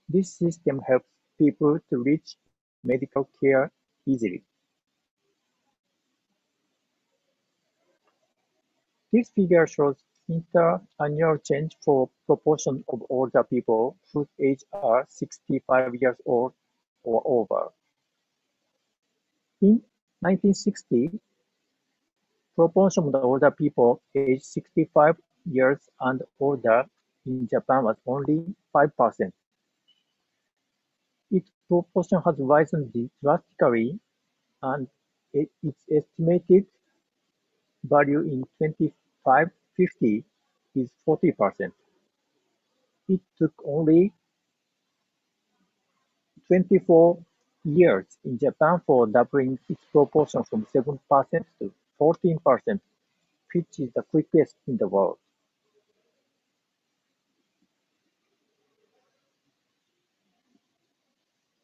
This system helps people to reach medical care easily. This figure shows inter-annual change for proportion of older people whose age are 65 years old or over. In 1960, proportion of the older people aged 65 years and older in Japan was only 5%. Its proportion has risen drastically, and its estimated value in 2050 is 40%. It took only 24 years in Japan for doubling its proportion from 7% to 14%, which is the quickest in the world.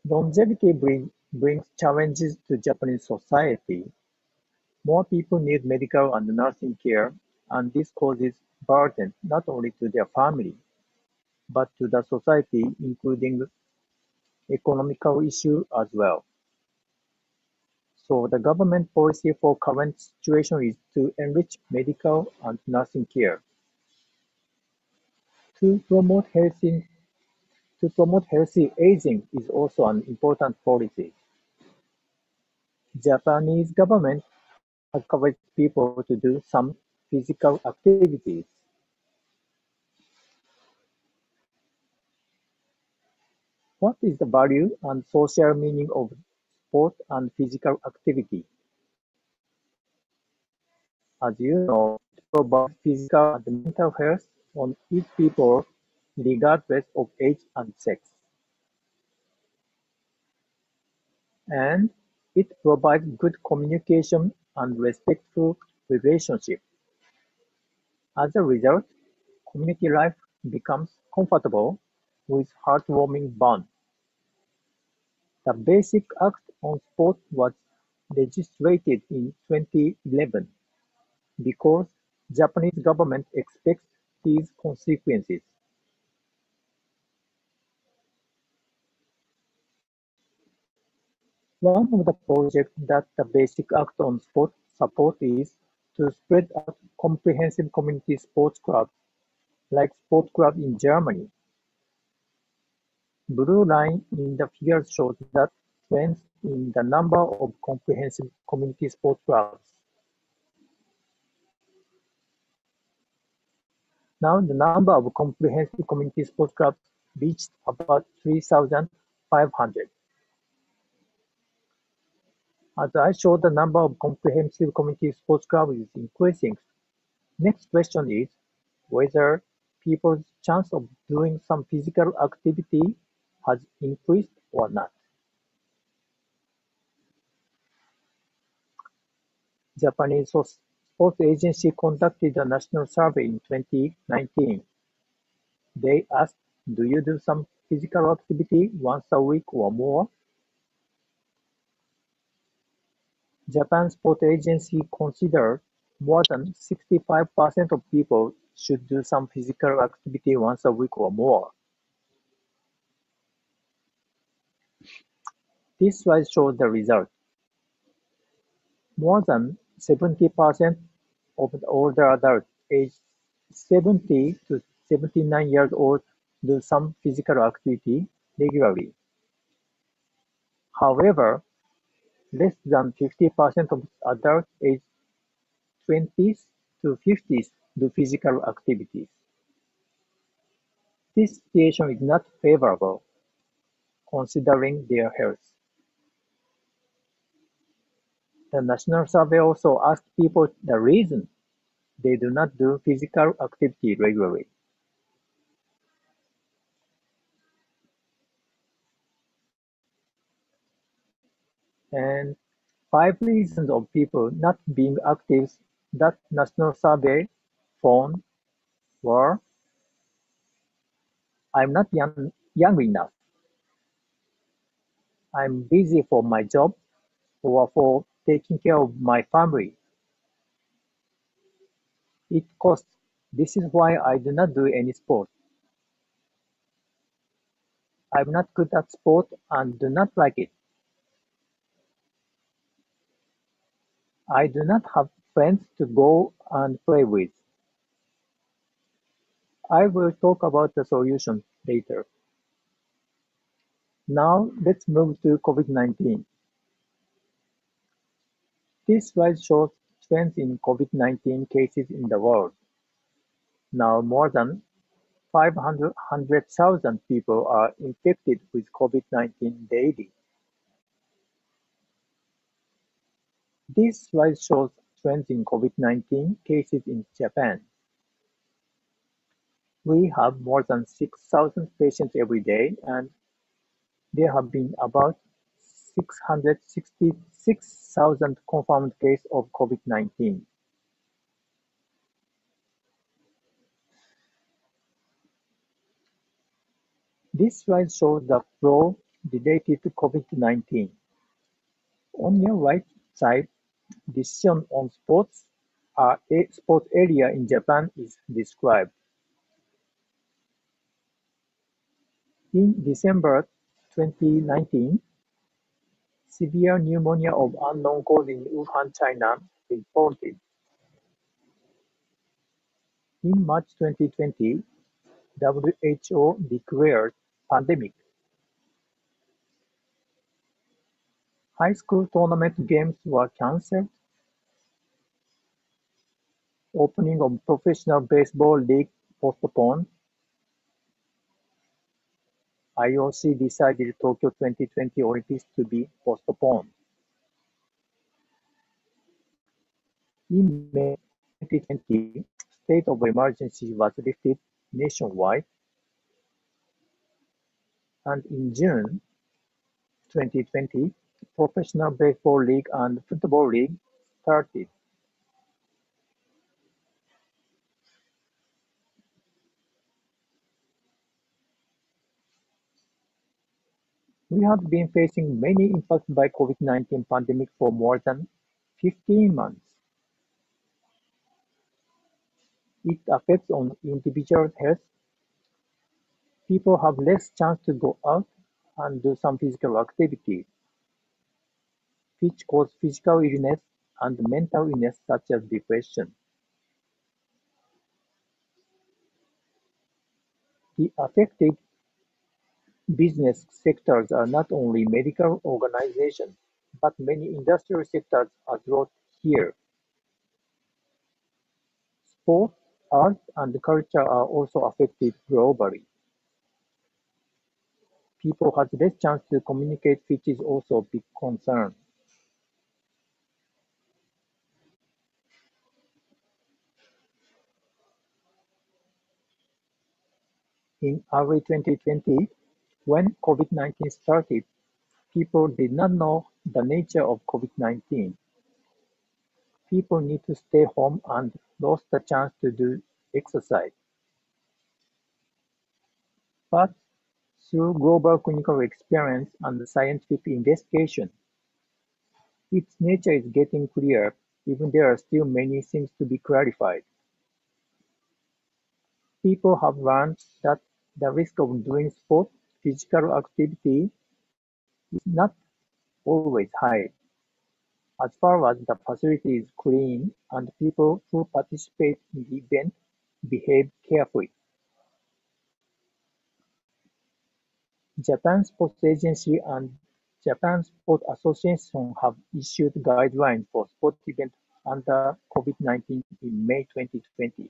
Longevity brings challenges to Japanese society. More people need medical and nursing care, and this causes burden not only to their family, but to the society, including economical issues as well. So the government policy for current situation is to enrich medical and nursing care. To promote healthy aging is also an important policy. Japanese government encourages people to do some physical activities. What is the value and social meaning of sport and physical activity? As you know, it provides physical and mental health on each people regardless of age and sex. And it provides good communication and respectful relationship. As a result, community life becomes comfortable with heartwarming bond. The Basic Act on Sport was legislated in 2011 because Japanese government expects these consequences. One of the projects that the Basic Act on Sport supports is to spread out comprehensive community sports clubs, like Sport Club in Germany. Blue line in the figure shows that trends in the number of comprehensive community sports clubs. Now the number of comprehensive community sports clubs reached about 3,500. As I showed, the number of comprehensive community sports clubs is increasing. Next question is whether people's chance of doing some physical activity has increased or not. Japanese Sports Agency conducted a national survey in 2019. They asked, do you do some physical activity once a week or more? Japan Sports Agency considered more than 65% of people should do some physical activity once a week or more. This slide shows the result. More than 70% of the older adults aged 70 to 79 years old do some physical activity regularly. However, less than 50% of adults aged 20s to 50s do physical activities. This situation is not favorable, considering their health. The national survey also asked people the reason they do not do physical activity regularly. And 5 reasons of people not being active that national survey found were: I'm not young enough, I'm busy for my job or for taking care of my family, it costs, this is why I do not do any sport, I'm not good at sport and do not like it, I do not have friends to go and play with. I will talk about the solution later. Now let's move to COVID-19. This slide shows trends in COVID-19 cases in the world. Now more than 500,000 people are infected with COVID-19 daily. This slide shows trends in COVID-19 cases in Japan. We have more than 6,000 patients every day, and there have been about 666,000 confirmed cases of COVID-19. This slide shows the flow related to COVID-19. On your right side, decision on sports sport area in Japan is described. In December 2019, severe pneumonia of unknown cause in Wuhan, China reported. In March 2020, WHO declared pandemic. High school tournament games were cancelled. Opening of professional baseball league postponed. IOC decided Tokyo 2020 Olympics to be postponed. In May 2020, state of emergency was lifted nationwide. And in June 2020, professional baseball league and football league started. We have been facing many impacts by COVID-19 pandemic for more than 15 months. It affects on individual health. People have less chance to go out and do some physical activity, which cause physical illness and mental illness such as depression. The affected business sectors are not only medical organizations, but many industrial sectors are brought here. Sport, art, and culture are also affected globally. People have less chance to communicate, which is also a big concern. In early 2020, when COVID-19 started, people did not know the nature of COVID-19. People need to stay home and lost the chance to do exercise. But through global clinical experience and scientific investigation, its nature is getting clear, even there are still many things to be clarified. People have learned that the risk of doing sport, physical activity, is not always high, as far as the facility is clean and people who participate in the event behave carefully. Japan Sports Agency and Japan Sport Association have issued guidelines for sport events under COVID-19 in May 2020.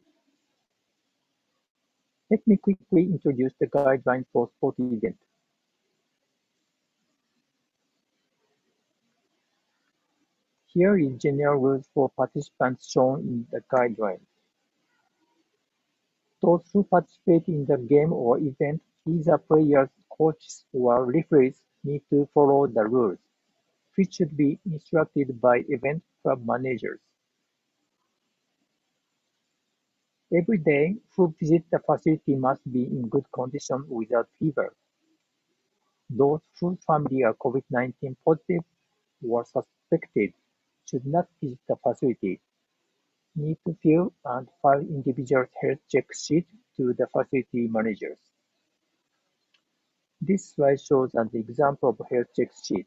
Let me quickly introduce the guidelines for sport events. Here is general rules for participants shown in the guidelines. Those who participate in the game or event, either players, coaches, or referees, need to follow the rules, which should be instructed by event club managers. Every day, who visit the facility must be in good condition without fever. Those whose family are COVID-19 positive or suspected should not visit the facility. Need to fill and file individual health check sheet to the facility managers. This slide shows an example of health check sheet.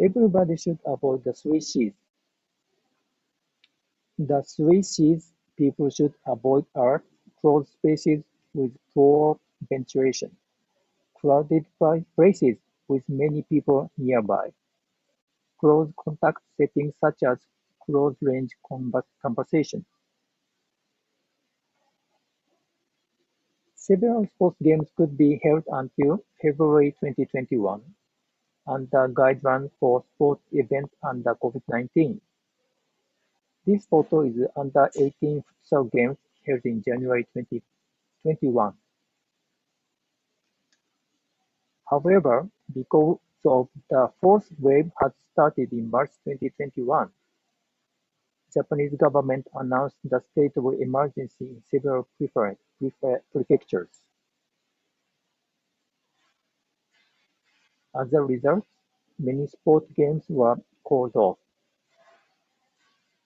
Everybody should avoid the 3 C's. The 3 C's people should avoid are closed spaces with poor ventilation, crowded places with many people nearby, close contact settings such as close range conversation. Several sports games could be held until February 2021 under guidelines for sports events under COVID-19. This photo is under 18 futsal games held in January 2021. However, because of the fourth wave had started in March 2021, Japanese government announced the state of emergency in several prefectures. As a result, many sport games were called off.